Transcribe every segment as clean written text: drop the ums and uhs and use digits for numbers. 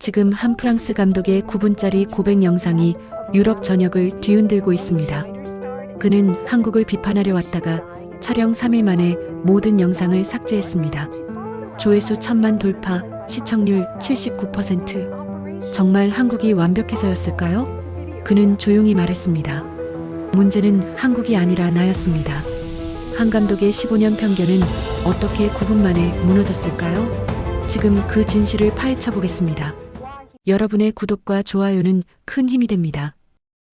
지금 한 프랑스 감독의 9분짜리 고백 영상이 유럽 전역을 뒤흔들고 있습니다. 그는 한국을 비판하려 왔다가 촬영 3일 만에 모든 영상을 삭제했습니다. 조회수 1000만 돌파, 시청률 79%. 정말 한국이 완벽해서였을까요? 그는 조용히 말했습니다. 문제는 한국이 아니라 나였습니다. 한 감독의 15년 편견은 어떻게 9분 만에 무너졌을까요? 지금 그 진실을 파헤쳐 보겠습니다. 여러분의 구독과 좋아요는 큰 힘이 됩니다.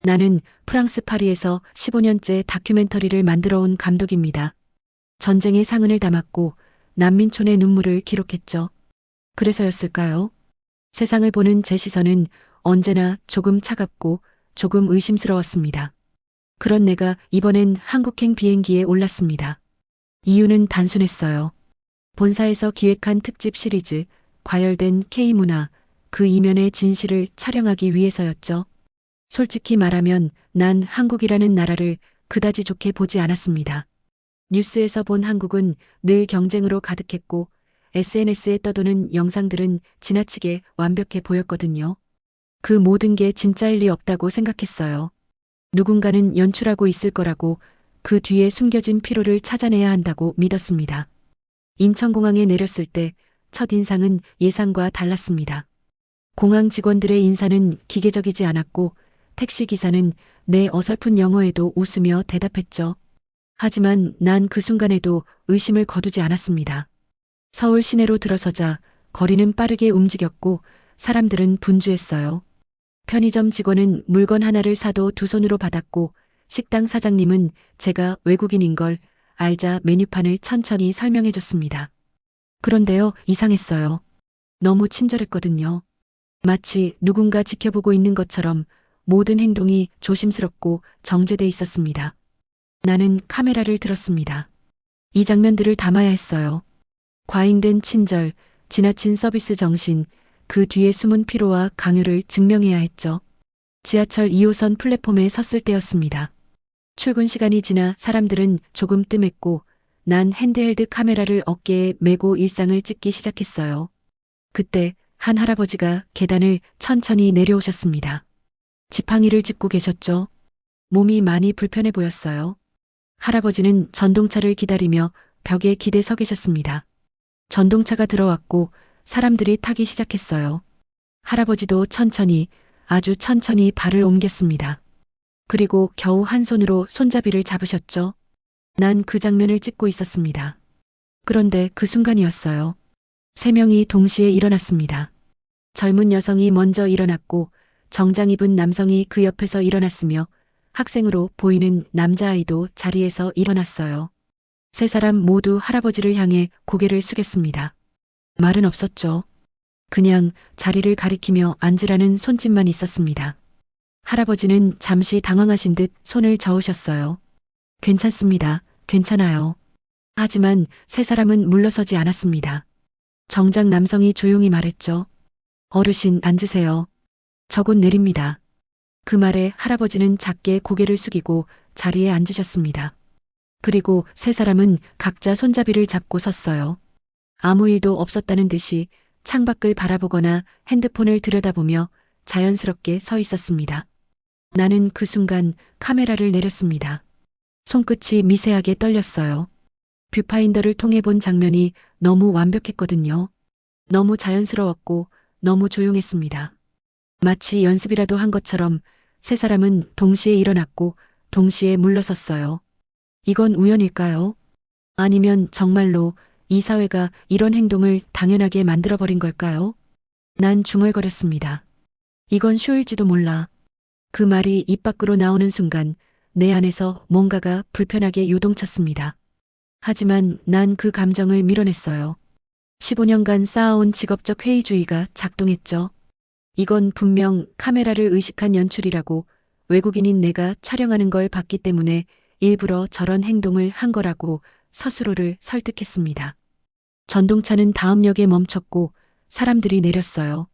나는 프랑스 파리에서 15년째 다큐멘터리를 만들어 온 감독입니다. 전쟁의 상흔을 담았고 난민촌의 눈물을 기록했죠. 그래서였을까요? 세상을 보는 제 시선은 언제나 조금 차갑고 조금 의심스러웠습니다. 그런 내가 이번엔 한국행 비행기에 올랐습니다. 이유는 단순했어요. 본사에서 기획한 특집 시리즈 과열된 K문화, 그 이면의 진실을 촬영하기 위해서였죠. 솔직히 말하면 난 한국이라는 나라를 그다지 좋게 보지 않았습니다. 뉴스에서 본 한국은 늘 경쟁으로 가득했고 SNS에 떠도는 영상들은 지나치게 완벽해 보였거든요. 그 모든 게 진짜일 리 없다고 생각했어요. 누군가는 연출하고 있을 거라고, 그 뒤에 숨겨진 피로를 찾아내야 한다고 믿었습니다. 인천공항에 내렸을 때 첫 인상은 예상과 달랐습니다. 공항 직원들의 인사는 기계적이지 않았고 택시기사는 내 어설픈 영어에도 웃으며 대답했죠. 하지만 난 그 순간에도 의심을 거두지 않았습니다. 서울 시내로 들어서자 거리는 빠르게 움직였고 사람들은 분주했어요. 편의점 직원은 물건 하나를 사도 두 손으로 받았고 식당 사장님은 제가 외국인인 걸 알자 메뉴판을 천천히 설명해 줬습니다. 그런데요, 이상했어요. 너무 친절했거든요. 마치 누군가 지켜보고 있는 것처럼 모든 행동이 조심스럽고 정제돼 있었습니다. 나는 카메라를 들었습니다. 이 장면들을 담아야 했어요. 과잉된 친절, 지나친 서비스 정신, 그 뒤에 숨은 피로와 강요를 증명해야 했죠. 지하철 2호선 플랫폼에 섰을 때였습니다. 출근 시간이 지나 사람들은 조금 뜸했고 난 핸드헬드 카메라를 어깨에 메고 일상을 찍기 시작했어요. 그때 한 할아버지가 계단을 천천히 내려오셨습니다. 지팡이를 짚고 계셨죠. 몸이 많이 불편해 보였어요. 할아버지는 전동차를 기다리며 벽에 기대 서 계셨습니다. 전동차가 들어왔고 사람들이 타기 시작했어요. 할아버지도 천천히, 아주 천천히 발을 옮겼습니다. 그리고 겨우 한 손으로 손잡이를 잡으셨죠. 난 그 장면을 찍고 있었습니다. 그런데 그 순간이었어요. 3명이 동시에 일어났습니다. 젊은 여성이 먼저 일어났고 정장 입은 남성이 그 옆에서 일어났으며 학생으로 보이는 남자아이도 자리에서 일어났어요. 3사람 모두 할아버지를 향해 고개를 숙였습니다. 말은 없었죠. 그냥 자리를 가리키며 앉으라는 손짓만 있었습니다. 할아버지는 잠시 당황하신 듯 손을 저으셨어요. 괜찮습니다. 괜찮아요. 하지만 3사람은 물러서지 않았습니다. 정장 남성이 조용히 말했죠. 어르신 앉으세요. 저 곧 내립니다. 그 말에 할아버지는 작게 고개를 숙이고 자리에 앉으셨습니다. 그리고 3사람은 각자 손잡이를 잡고 섰어요. 아무 일도 없었다는 듯이 창밖을 바라보거나 핸드폰을 들여다보며 자연스럽게 서 있었습니다. 나는 그 순간 카메라를 내렸습니다. 손끝이 미세하게 떨렸어요. 뷰파인더를 통해 본 장면이 너무 완벽했거든요. 너무 자연스러웠고 너무 조용했습니다. 마치 연습이라도 한 것처럼 3사람은 동시에 일어났고 동시에 물러섰어요. 이건 우연일까요? 아니면 정말로 이 사회가 이런 행동을 당연하게 만들어버린 걸까요? 난 중얼거렸습니다. 이건 쇼일지도 몰라. 그 말이 입 밖으로 나오는 순간 내 안에서 뭔가가 불편하게 요동쳤습니다. 하지만 난 그 감정을 밀어냈어요. 15년간 쌓아온 직업적 회의주의가 작동했죠. 이건 분명 카메라를 의식한 연출이라고, 외국인인 내가 촬영하는 걸 봤기 때문에 일부러 저런 행동을 한 거라고 스스로를 설득했습니다. 전동차는 다음 역에 멈췄고 사람들이 내렸어요.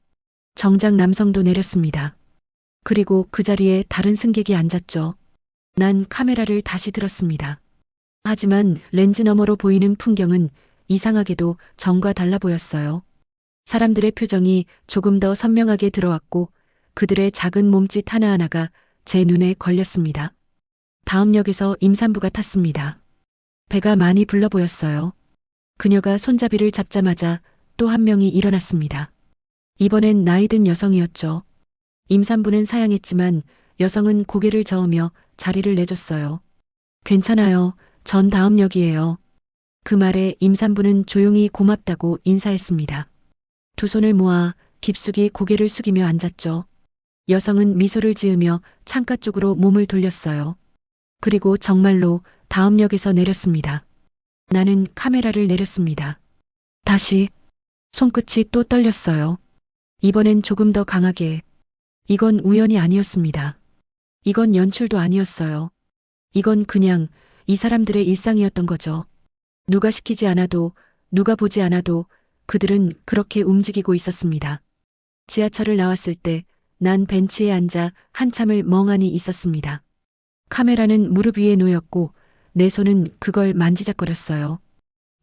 정장 남성도 내렸습니다. 그리고 그 자리에 다른 승객이 앉았죠. 난 카메라를 다시 들었습니다. 하지만 렌즈 너머로 보이는 풍경은 이상하게도 전과 달라 보였어요. 사람들의 표정이 조금 더 선명하게 들어왔고 그들의 작은 몸짓 하나하나가 제 눈에 걸렸습니다. 다음 역에서 임산부가 탔습니다. 배가 많이 불러 보였어요. 그녀가 손잡이를 잡자마자 또 한 명이 일어났습니다. 이번엔 나이든 여성이었죠. 임산부는 사양했지만 여성은 고개를 저으며 자리를 내줬어요. 괜찮아요. 전 다음 역이에요. 그 말에 임산부는 조용히 고맙다고 인사했습니다. 두 손을 모아 깊숙이 고개를 숙이며 앉았죠. 여성은 미소를 지으며 창가 쪽으로 몸을 돌렸어요. 그리고 정말로 다음 역에서 내렸습니다. 나는 카메라를 내렸습니다. 다시 손끝이 또 떨렸어요. 이번엔 조금 더 강하게. 이건 우연이 아니었습니다. 이건 연출도 아니었어요. 이건 그냥 이 사람들의 일상이었던 거죠. 누가 시키지 않아도, 누가 보지 않아도 그들은 그렇게 움직이고 있었습니다. 지하철을 나왔을 때 난 벤치에 앉아 한참을 멍하니 있었습니다. 카메라는 무릎 위에 놓였고 내 손은 그걸 만지작거렸어요.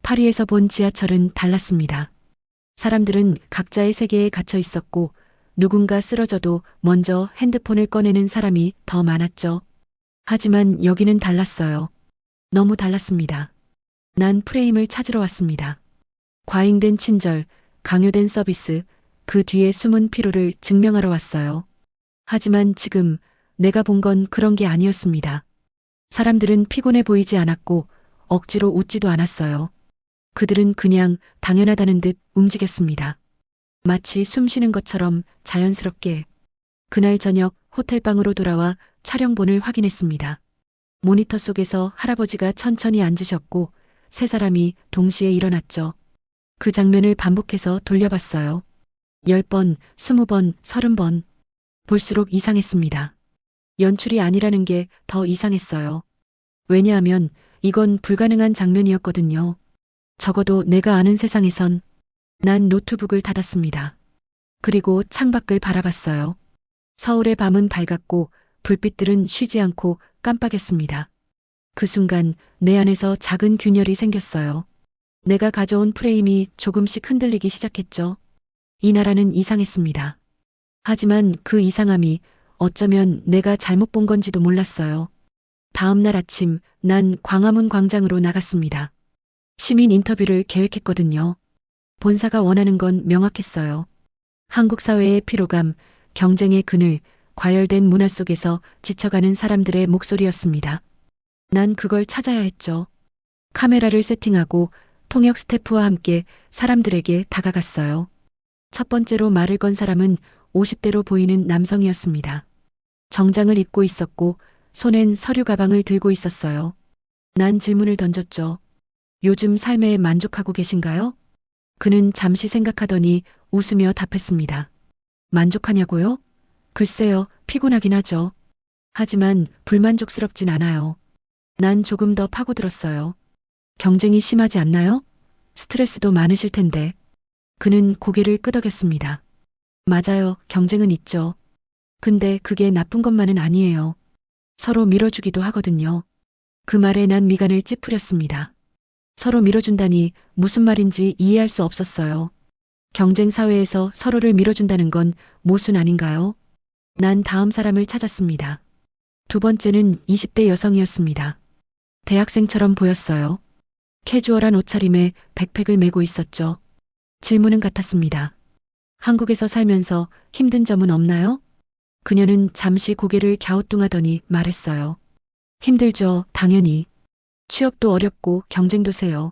파리에서 본 지하철은 달랐습니다. 사람들은 각자의 세계에 갇혀 있었고 누군가 쓰러져도 먼저 핸드폰을 꺼내는 사람이 더 많았죠. 하지만 여기는 달랐어요. 너무 달랐습니다. 난 프레임을 찾으러 왔습니다. 과잉된 친절, 강요된 서비스, 그 뒤에 숨은 피로를 증명하러 왔어요. 하지만 지금 내가 본 건 그런 게 아니었습니다. 사람들은 피곤해 보이지 않았고 억지로 웃지도 않았어요. 그들은 그냥 당연하다는 듯 움직였습니다. 마치 숨 쉬는 것처럼 자연스럽게. 그날 저녁 호텔방으로 돌아와 촬영본을 확인했습니다. 모니터 속에서 할아버지가 천천히 앉으셨고 세 사람이 동시에 일어났죠. 그 장면을 반복해서 돌려봤어요. 10번, 20번, 30번. 볼수록 이상했습니다. 연출이 아니라는 게 더 이상했어요. 왜냐하면 이건 불가능한 장면이었거든요. 적어도 내가 아는 세상에선. 난 노트북을 닫았습니다. 그리고 창밖을 바라봤어요. 서울의 밤은 밝았고 불빛들은 쉬지 않고 깜빡였습니다. 그 순간 내 안에서 작은 균열이 생겼어요. 내가 가져온 프레임이 조금씩 흔들리기 시작했죠. 이 나라는 이상했습니다. 하지만 그 이상함이 어쩌면 내가 잘못 본 건지도 몰랐어요. 다음 날 아침 난 광화문 광장으로 나갔습니다. 시민 인터뷰를 계획했거든요. 본사가 원하는 건 명확했어요. 한국 사회의 피로감, 경쟁의 그늘, 과열된 문화 속에서 지쳐가는 사람들의 목소리였습니다. 난 그걸 찾아야 했죠. 카메라를 세팅하고 통역 스태프와 함께 사람들에게 다가갔어요. 첫 번째로 말을 건 사람은 50대로 보이는 남성이었습니다. 정장을 입고 있었고 손엔 서류 가방을 들고 있었어요. 난 질문을 던졌죠. 요즘 삶에 만족하고 계신가요? 그는 잠시 생각하더니 웃으며 답했습니다. 만족하냐고요? 글쎄요, 피곤하긴 하죠. 하지만 불만족스럽진 않아요. 난 조금 더 파고들었어요. 경쟁이 심하지 않나요? 스트레스도 많으실 텐데. 그는 고개를 끄덕였습니다. 맞아요, 경쟁은 있죠. 근데 그게 나쁜 것만은 아니에요. 서로 밀어주기도 하거든요. 그 말에 난 미간을 찌푸렸습니다. 서로 밀어준다니 무슨 말인지 이해할 수 없었어요. 경쟁 사회에서 서로를 밀어준다는 건 모순 아닌가요? 난 다음 사람을 찾았습니다. 두 번째는 20대 여성이었습니다. 대학생처럼 보였어요. 캐주얼한 옷차림에 백팩을 메고 있었죠. 질문은 같았습니다. 한국에서 살면서 힘든 점은 없나요? 그녀는 잠시 고개를 갸우뚱하더니 말했어요. 힘들죠, 당연히. 취업도 어렵고 경쟁도 세요.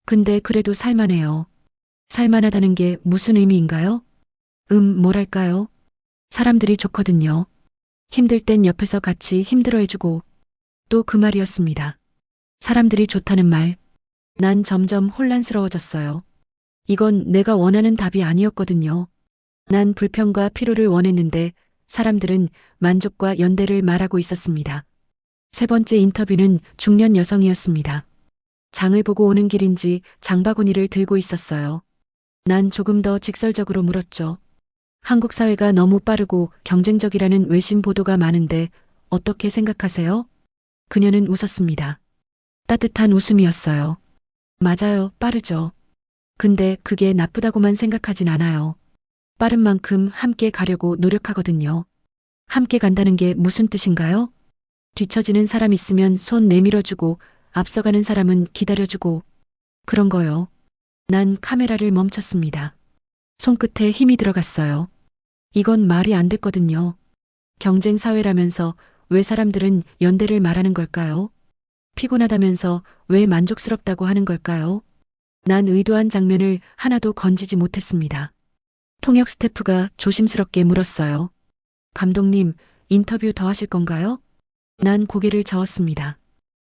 근데 그래도 살만해요. 살만하다는 게 무슨 의미인가요? 뭐랄까요? 사람들이 좋거든요. 힘들 땐 옆에서 같이 힘들어해주고. 또 그 말이었습니다. 사람들이 좋다는 말. 난 점점 혼란스러워졌어요. 이건 내가 원하는 답이 아니었거든요. 난 불평과 피로를 원했는데 사람들은 만족과 연대를 말하고 있었습니다. 세 번째 인터뷰는 중년 여성이었습니다. 장을 보고 오는 길인지 장바구니를 들고 있었어요. 난 조금 더 직설적으로 물었죠. 한국 사회가 너무 빠르고 경쟁적이라는 외신 보도가 많은데 어떻게 생각하세요? 그녀는 웃었습니다. 따뜻한 웃음이었어요. 맞아요, 빠르죠. 근데 그게 나쁘다고만 생각하진 않아요. 빠른 만큼 함께 가려고 노력하거든요. 함께 간다는 게 무슨 뜻인가요? 뒤처지는 사람 있으면 손 내밀어주고 앞서가는 사람은 기다려주고 그런 거요. 난 카메라를 멈췄습니다. 손끝에 힘이 들어갔어요. 이건 말이 안 됐거든요. 경쟁 사회라면서 왜 사람들은 연대를 말하는 걸까요? 피곤하다면서 왜 만족스럽다고 하는 걸까요? 난 의도한 장면을 하나도 건지지 못했습니다. 통역 스태프가 조심스럽게 물었어요. 감독님, 인터뷰 더 하실 건가요? 난 고개를 저었습니다.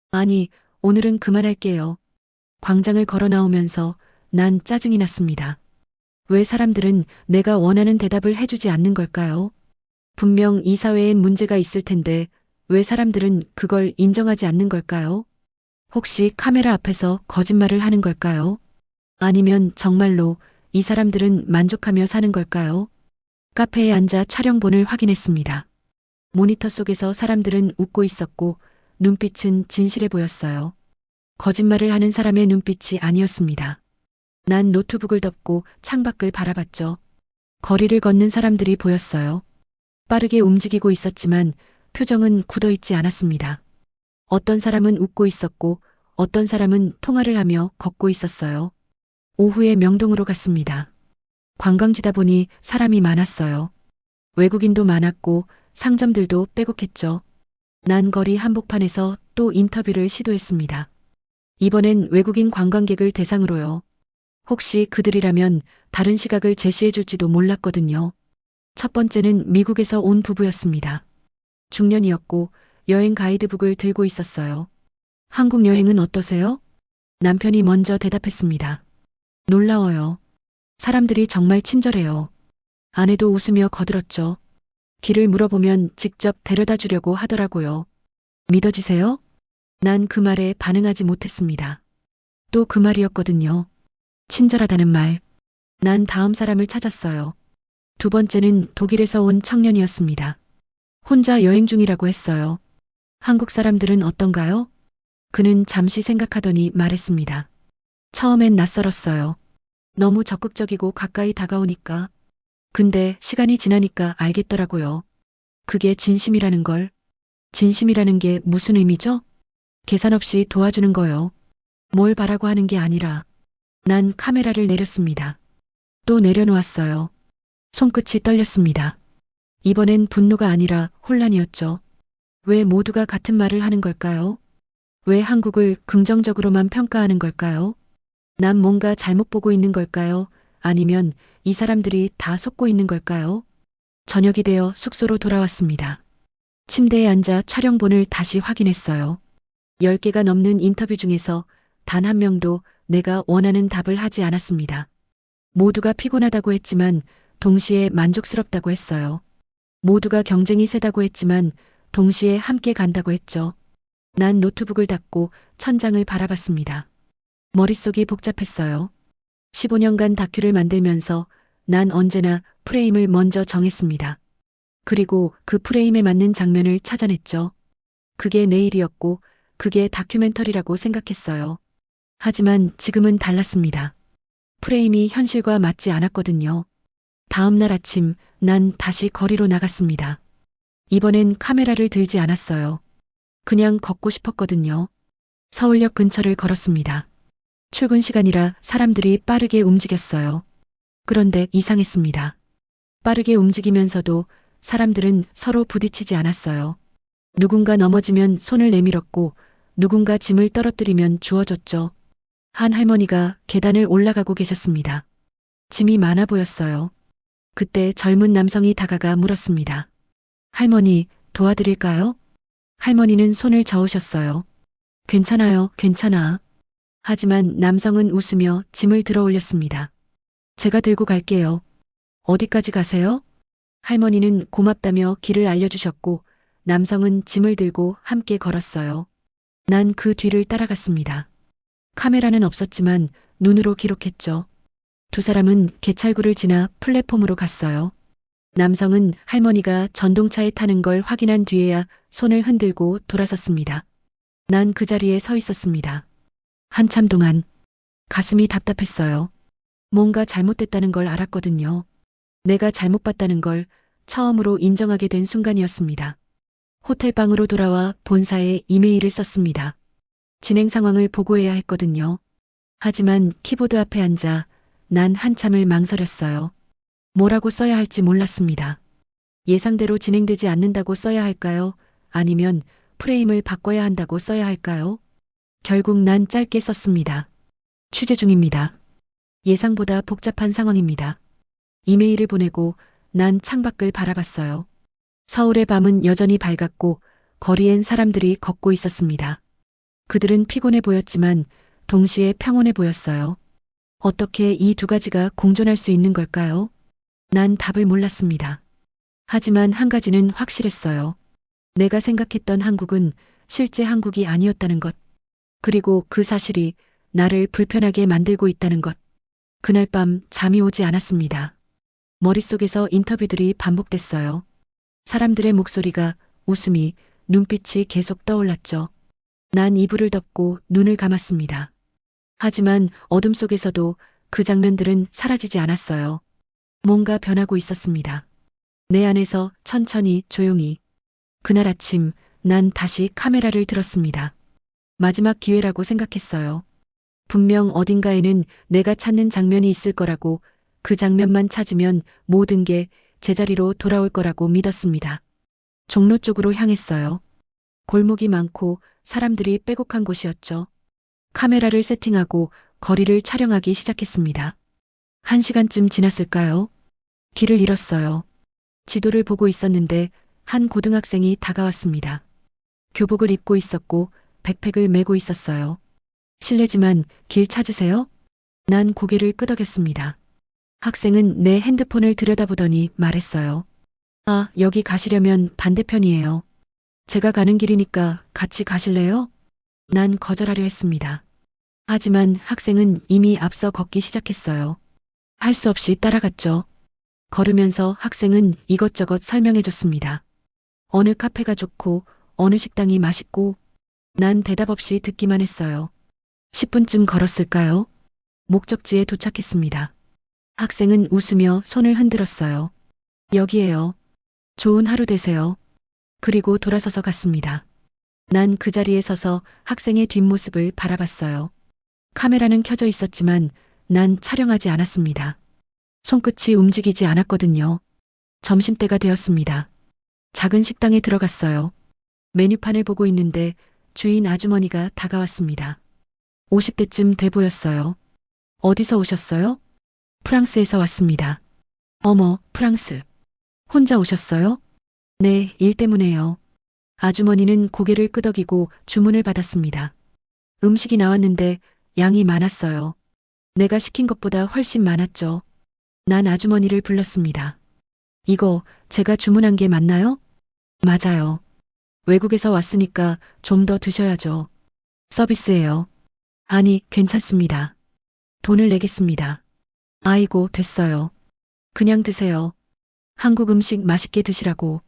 아니, 오늘은 그만할게요. 광장을 걸어 나오면서 난 짜증이 났습니다. 왜 사람들은 내가 원하는 대답을 해주지 않는 걸까요? 분명 이 사회엔 문제가 있을 텐데 왜 사람들은 그걸 인정하지 않는 걸까요? 혹시 카메라 앞에서 거짓말을 하는 걸까요? 아니면 정말로 이 사람들은 만족하며 사는 걸까요? 카페에 앉아 촬영본을 확인했습니다. 모니터 속에서 사람들은 웃고 있었고 눈빛은 진실해 보였어요. 거짓말을 하는 사람의 눈빛이 아니었습니다. 난 노트북을 덮고 창밖을 바라봤죠. 거리를 걷는 사람들이 보였어요. 빠르게 움직이고 있었지만 표정은 굳어있지 않았습니다. 어떤 사람은 웃고 있었고 어떤 사람은 통화를 하며 걷고 있었어요. 오후에 명동으로 갔습니다. 관광지다 보니 사람이 많았어요. 외국인도 많았고 상점들도 빼곡했죠. 난 거리 한복판에서 또 인터뷰를 시도했습니다. 이번엔 외국인 관광객을 대상으로요. 혹시 그들이라면 다른 시각을 제시해 줄지도 몰랐거든요. 첫 번째는 미국에서 온 부부였습니다. 중년이었고 여행 가이드북을 들고 있었어요. 한국 여행은 어떠세요? 남편이 먼저 대답했습니다. 놀라워요. 사람들이 정말 친절해요. 아내도 웃으며 거들었죠. 길을 물어보면 직접 데려다 주려고 하더라고요. 믿어지세요? 난 그 말에 반응하지 못했습니다. 또 그 말이었거든요. 친절하다는 말. 난 다음 사람을 찾았어요. 두 번째는 독일에서 온 청년이었습니다. 혼자 여행 중이라고 했어요. 한국 사람들은 어떤가요? 그는 잠시 생각하더니 말했습니다. 처음엔 낯설었어요. 너무 적극적이고 가까이 다가오니까. 근데 시간이 지나니까 알겠더라고요. 그게 진심이라는 걸. 진심이라는 게 무슨 의미죠? 계산 없이 도와주는 거요. 뭘 바라고 하는 게 아니라. 난 카메라를 내렸습니다. 또 내려놓았어요. 손끝이 떨렸습니다. 이번엔 분노가 아니라 혼란이었죠. 왜 모두가 같은 말을 하는 걸까요? 왜 한국을 긍정적으로만 평가하는 걸까요? 난 뭔가 잘못 보고 있는 걸까요? 아니면 이 사람들이 다 속고 있는 걸까요? 저녁이 되어 숙소로 돌아왔습니다. 침대에 앉아 촬영본을 다시 확인했어요. 10개가 넘는 인터뷰 중에서 단 한 명도 내가 원하는 답을 하지 않았습니다. 모두가 피곤하다고 했지만 동시에 만족스럽다고 했어요. 모두가 경쟁이 세다고 했지만 동시에 함께 간다고 했죠. 난 노트북을 닫고 천장을 바라봤습니다. 머릿속이 복잡했어요. 15년간 다큐를 만들면서 난 언제나 프레임을 먼저 정했습니다. 그리고 그 프레임에 맞는 장면을 찾아냈죠. 그게 내일이었고 그게 다큐멘터리라고 생각했어요. 하지만 지금은 달랐습니다. 프레임이 현실과 맞지 않았거든요. 다음 날 아침 난 다시 거리로 나갔습니다. 이번엔 카메라를 들지 않았어요. 그냥 걷고 싶었거든요. 서울역 근처를 걸었습니다. 출근 시간이라 사람들이 빠르게 움직였어요. 그런데 이상했습니다. 빠르게 움직이면서도 사람들은 서로 부딪히지 않았어요. 누군가 넘어지면 손을 내밀었고 누군가 짐을 떨어뜨리면 주워줬죠. 한 할머니가 계단을 올라가고 계셨습니다. 짐이 많아 보였어요. 그때 젊은 남성이 다가가 물었습니다. 할머니, 도와드릴까요? 할머니는 손을 저으셨어요. 괜찮아요, 괜찮아. 하지만 남성은 웃으며 짐을 들어 올렸습니다. 제가 들고 갈게요. 어디까지 가세요? 할머니는 고맙다며 길을 알려주셨고 남성은 짐을 들고 함께 걸었어요. 난 그 뒤를 따라갔습니다. 카메라는 없었지만 눈으로 기록했죠. 두 사람은 개찰구를 지나 플랫폼으로 갔어요. 남성은 할머니가 전동차에 타는 걸 확인한 뒤에야 손을 흔들고 돌아섰습니다. 난 그 자리에 서 있었습니다. 한참 동안 가슴이 답답했어요. 뭔가 잘못됐다는 걸 알았거든요. 내가 잘못 봤다는 걸 처음으로 인정하게 된 순간이었습니다. 호텔방으로 돌아와 본사에 이메일을 썼습니다. 진행 상황을 보고해야 했거든요. 하지만 키보드 앞에 앉아 난 한참을 망설였어요. 뭐라고 써야 할지 몰랐습니다. 예상대로 진행되지 않는다고 써야 할까요? 아니면 프레임을 바꿔야 한다고 써야 할까요? 결국 난 짧게 썼습니다. 취재 중입니다. 예상보다 복잡한 상황입니다. 이메일을 보내고 난 창밖을 바라봤어요. 서울의 밤은 여전히 밝았고 거리엔 사람들이 걷고 있었습니다. 그들은 피곤해 보였지만 동시에 평온해 보였어요. 어떻게 이 두 가지가 공존할 수 있는 걸까요? 난 답을 몰랐습니다. 하지만 한 가지는 확실했어요. 내가 생각했던 한국은 실제 한국이 아니었다는 것. 그리고 그 사실이 나를 불편하게 만들고 있다는 것. 그날 밤 잠이 오지 않았습니다. 머릿속에서 인터뷰들이 반복됐어요. 사람들의 목소리가, 웃음이, 눈빛이 계속 떠올랐죠. 난 이불을 덮고 눈을 감았습니다. 하지만 어둠 속에서도 그 장면들은 사라지지 않았어요. 뭔가 변하고 있었습니다. 내 안에서 천천히 조용히. 그날 아침 난 다시 카메라를 들었습니다. 마지막 기회라고 생각했어요. 분명 어딘가에는 내가 찾는 장면이 있을 거라고, 그 장면만 찾으면 모든 게 제자리로 돌아올 거라고 믿었습니다. 종로 쪽으로 향했어요. 골목이 많고 사람들이 빼곡한 곳이었죠. 카메라를 세팅하고 거리를 촬영하기 시작했습니다. 1시간쯤 지났을까요? 길을 잃었어요. 지도를 보고 있었는데 한 고등학생이 다가왔습니다. 교복을 입고 있었고 백팩을 메고 있었어요. 실례지만 길 찾으세요? 난 고개를 끄덕였습니다. 학생은 내 핸드폰을 들여다보더니 말했어요. 아, 여기 가시려면 반대편이에요. 제가 가는 길이니까 같이 가실래요? 난 거절하려 했습니다. 하지만 학생은 이미 앞서 걷기 시작했어요. 할 수 없이 따라갔죠. 걸으면서 학생은 이것저것 설명해줬습니다. 어느 카페가 좋고 어느 식당이 맛있고. 난 대답 없이 듣기만 했어요. 10분쯤 걸었을까요? 목적지에 도착했습니다. 학생은 웃으며 손을 흔들었어요. 여기에요. 좋은 하루 되세요. 그리고 돌아서서 갔습니다. 난 그 자리에 서서 학생의 뒷모습을 바라봤어요. 카메라는 켜져 있었지만 난 촬영하지 않았습니다. 손끝이 움직이지 않았거든요. 점심때가 되었습니다. 작은 식당에 들어갔어요. 메뉴판을 보고 있는데 주인 아주머니가 다가왔습니다. 50대쯤 돼 보였어요. 어디서 오셨어요? 프랑스에서 왔습니다. 어머, 프랑스. 혼자 오셨어요? 네, 일 때문에요. 아주머니는 고개를 끄덕이고 주문을 받았습니다. 음식이 나왔는데 양이 많았어요. 내가 시킨 것보다 훨씬 많았죠. 난 아주머니를 불렀습니다. 이거 제가 주문한 게 맞나요? 맞아요. 외국에서 왔으니까 좀 더 드셔야죠. 서비스예요. 아니, 괜찮습니다. 돈을 내겠습니다. 아이고, 됐어요. 그냥 드세요. 한국 음식 맛있게 드시라고.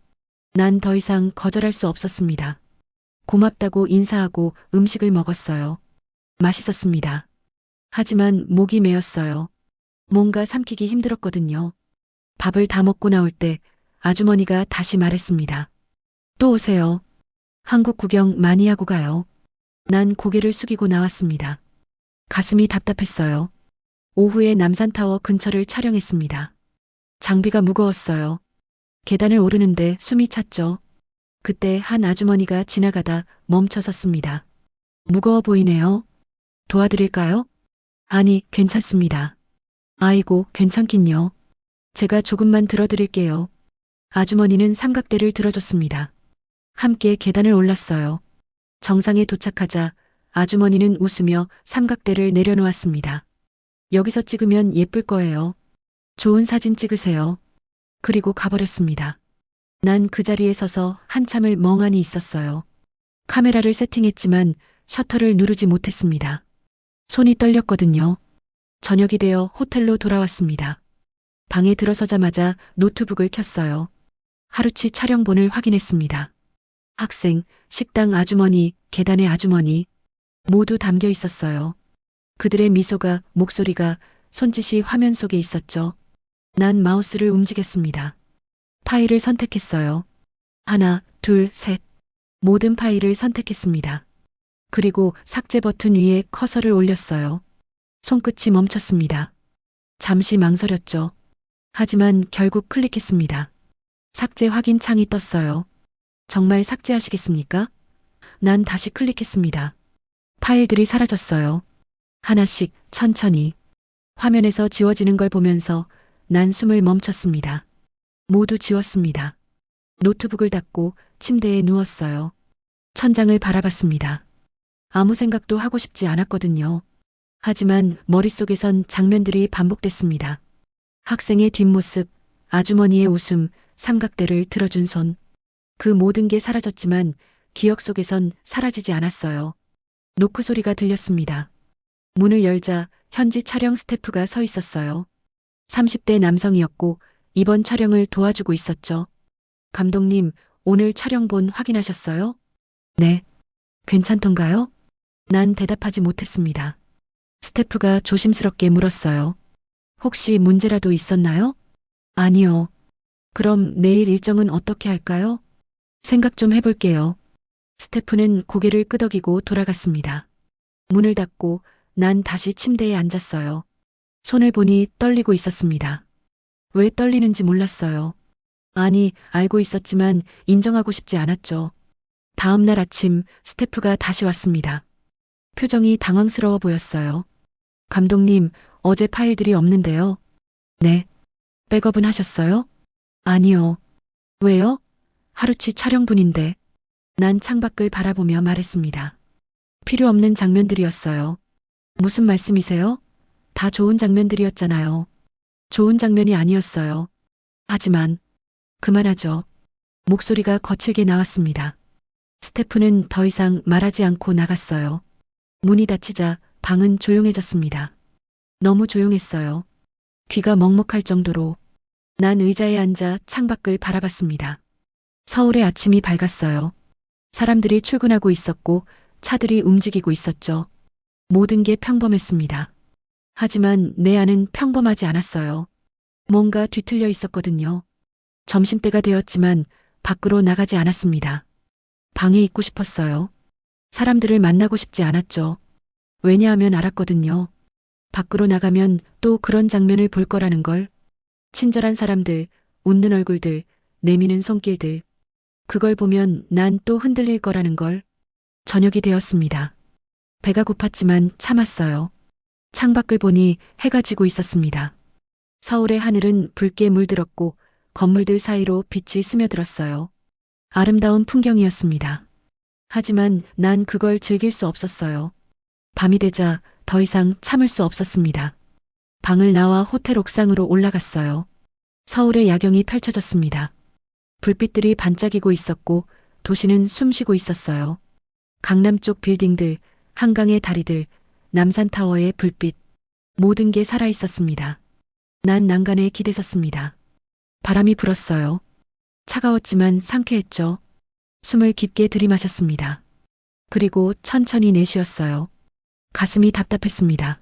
난 더 이상 거절할 수 없었습니다. 고맙다고 인사하고 음식을 먹었어요. 맛있었습니다. 하지만 목이 메었어요. 뭔가 삼키기 힘들었거든요. 밥을 다 먹고 나올 때 아주머니가 다시 말했습니다. 또 오세요. 한국 구경 많이 하고 가요. 난 고개를 숙이고 나왔습니다. 가슴이 답답했어요. 오후에 남산타워 근처를 촬영했습니다. 장비가 무거웠어요. 계단을 오르는데 숨이 찼죠. 그때 한 아주머니가 지나가다 멈춰 섰습니다. 무거워 보이네요. 도와드릴까요? 아니, 괜찮습니다. 아이고, 괜찮긴요. 제가 조금만 들어드릴게요. 아주머니는 삼각대를 들어줬습니다. 함께 계단을 올랐어요. 정상에 도착하자 아주머니는 웃으며 삼각대를 내려놓았습니다. 여기서 찍으면 예쁠 거예요. 좋은 사진 찍으세요. 그리고 가버렸습니다. 난 그 자리에 서서 한참을 멍하니 있었어요. 카메라를 세팅했지만 셔터를 누르지 못했습니다. 손이 떨렸거든요. 저녁이 되어 호텔로 돌아왔습니다. 방에 들어서자마자 노트북을 켰어요. 하루치 촬영본을 확인했습니다. 학생, 식당 아주머니, 계단의 아주머니 모두 담겨 있었어요. 그들의 미소가, 목소리가, 손짓이 화면 속에 있었죠. 난 마우스를 움직였습니다. 파일을 선택했어요. 하나, 둘, 셋. 모든 파일을 선택했습니다. 그리고 삭제 버튼 위에 커서를 올렸어요. 손끝이 멈췄습니다. 잠시 망설였죠. 하지만 결국 클릭했습니다. 삭제 확인 창이 떴어요. 정말 삭제하시겠습니까? 난 다시 클릭했습니다. 파일들이 사라졌어요. 하나씩 천천히. 화면에서 지워지는 걸 보면서 난 숨을 멈췄습니다. 모두 지웠습니다. 노트북을 닫고 침대에 누웠어요. 천장을 바라봤습니다. 아무 생각도 하고 싶지 않았거든요. 하지만 머릿속에선 장면들이 반복됐습니다. 학생의 뒷모습, 아주머니의 웃음, 삼각대를 들어준 손. 그 모든 게 사라졌지만 기억 속에선 사라지지 않았어요. 노크 소리가 들렸습니다. 문을 열자 현지 촬영 스태프가 서 있었어요. 30대 남성이었고 이번 촬영을 도와주고 있었죠. 감독님, 오늘 촬영본 확인하셨어요? 네. 괜찮던가요? 난 대답하지 못했습니다. 스태프가 조심스럽게 물었어요. 혹시 문제라도 있었나요? 아니요. 그럼 내일 일정은 어떻게 할까요? 생각 좀 해볼게요. 스태프는 고개를 끄덕이고 돌아갔습니다. 문을 닫고 난 다시 침대에 앉았어요. 손을 보니 떨리고 있었습니다. 왜 떨리는지 몰랐어요. 아니, 알고 있었지만 인정하고 싶지 않았죠. 다음 날 아침 스태프가 다시 왔습니다. 표정이 당황스러워 보였어요. 감독님, 어제 파일들이 없는데요. 네. 백업은 하셨어요? 아니요. 왜요? 하루치 촬영분인데. 난 창밖을 바라보며 말했습니다. 필요 없는 장면들이었어요. 무슨 말씀이세요? 다 좋은 장면들이었잖아요. 좋은 장면이 아니었어요. 하지만 그만하죠. 목소리가 거칠게 나왔습니다. 스태프는 더 이상 말하지 않고 나갔어요. 문이 닫히자 방은 조용해졌습니다. 너무 조용했어요. 귀가 먹먹할 정도로. 난 의자에 앉아 창밖을 바라봤습니다. 서울의 아침이 밝았어요. 사람들이 출근하고 있었고 차들이 움직이고 있었죠. 모든 게 평범했습니다. 하지만 내 안은 평범하지 않았어요. 뭔가 뒤틀려 있었거든요. 점심때가 되었지만 밖으로 나가지 않았습니다. 방에 있고 싶었어요. 사람들을 만나고 싶지 않았죠. 왜냐하면 알았거든요. 밖으로 나가면 또 그런 장면을 볼 거라는 걸. 친절한 사람들, 웃는 얼굴들, 내미는 손길들. 그걸 보면 난 또 흔들릴 거라는 걸. 저녁이 되었습니다. 배가 고팠지만 참았어요. 창밖을 보니 해가 지고 있었습니다. 서울의 하늘은 붉게 물들었고 건물들 사이로 빛이 스며들었어요. 아름다운 풍경이었습니다. 하지만 난 그걸 즐길 수 없었어요. 밤이 되자 더 이상 참을 수 없었습니다. 방을 나와 호텔 옥상으로 올라갔어요. 서울의 야경이 펼쳐졌습니다. 불빛들이 반짝이고 있었고 도시는 숨쉬고 있었어요. 강남 쪽 빌딩들, 한강의 다리들, 남산타워의 불빛, 모든 게 살아 있었습니다. 난 난간에 기대섰습니다. 바람이 불었어요. 차가웠지만 상쾌했죠. 숨을 깊게 들이마셨습니다. 그리고 천천히 내쉬었어요. 가슴이 답답했습니다.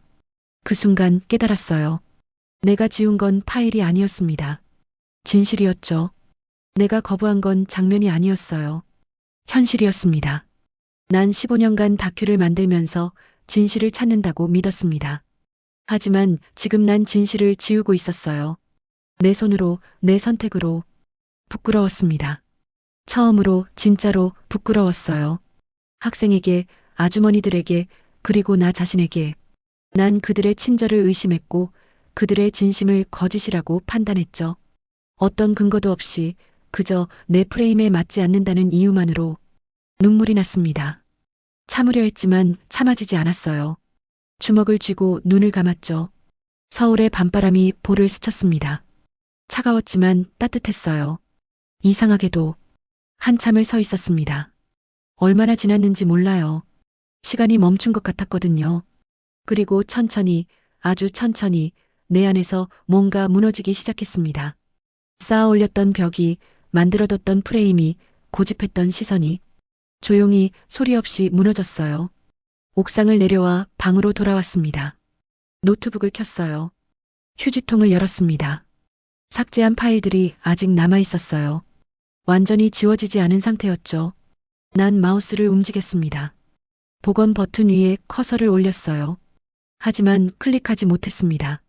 그 순간 깨달았어요. 내가 지운 건 파일이 아니었습니다. 진실이었죠. 내가 거부한 건 장면이 아니었어요. 현실이었습니다. 난 15년간 다큐를 만들면서 진실을 찾는다고 믿었습니다. 하지만 지금 난 진실을 지우고 있었어요. 내 손으로, 내 선택으로. 부끄러웠습니다. 처음으로 진짜로 부끄러웠어요. 학생에게, 아주머니들에게, 그리고 나 자신에게. 난 그들의 친절을 의심했고 그들의 진심을 거짓이라고 판단했죠. 어떤 근거도 없이 그저 내 프레임에 맞지 않는다는 이유만으로. 눈물이 났습니다. 참으려 했지만 참아지지 않았어요. 주먹을 쥐고 눈을 감았죠. 서울의 밤바람이 볼을 스쳤습니다. 차가웠지만 따뜻했어요. 이상하게도 한참을 서 있었습니다. 얼마나 지났는지 몰라요. 시간이 멈춘 것 같았거든요. 그리고 천천히, 아주 천천히 내 안에서 뭔가 무너지기 시작했습니다. 쌓아 올렸던 벽이, 만들어뒀던 프레임이, 고집했던 시선이 조용히 소리 없이 무너졌어요. 옥상을 내려와 방으로 돌아왔습니다. 노트북을 켰어요. 휴지통을 열었습니다. 삭제한 파일들이 아직 남아 있었어요. 완전히 지워지지 않은 상태였죠. 난 마우스를 움직였습니다. 복원 버튼 위에 커서를 올렸어요. 하지만 클릭하지 못했습니다.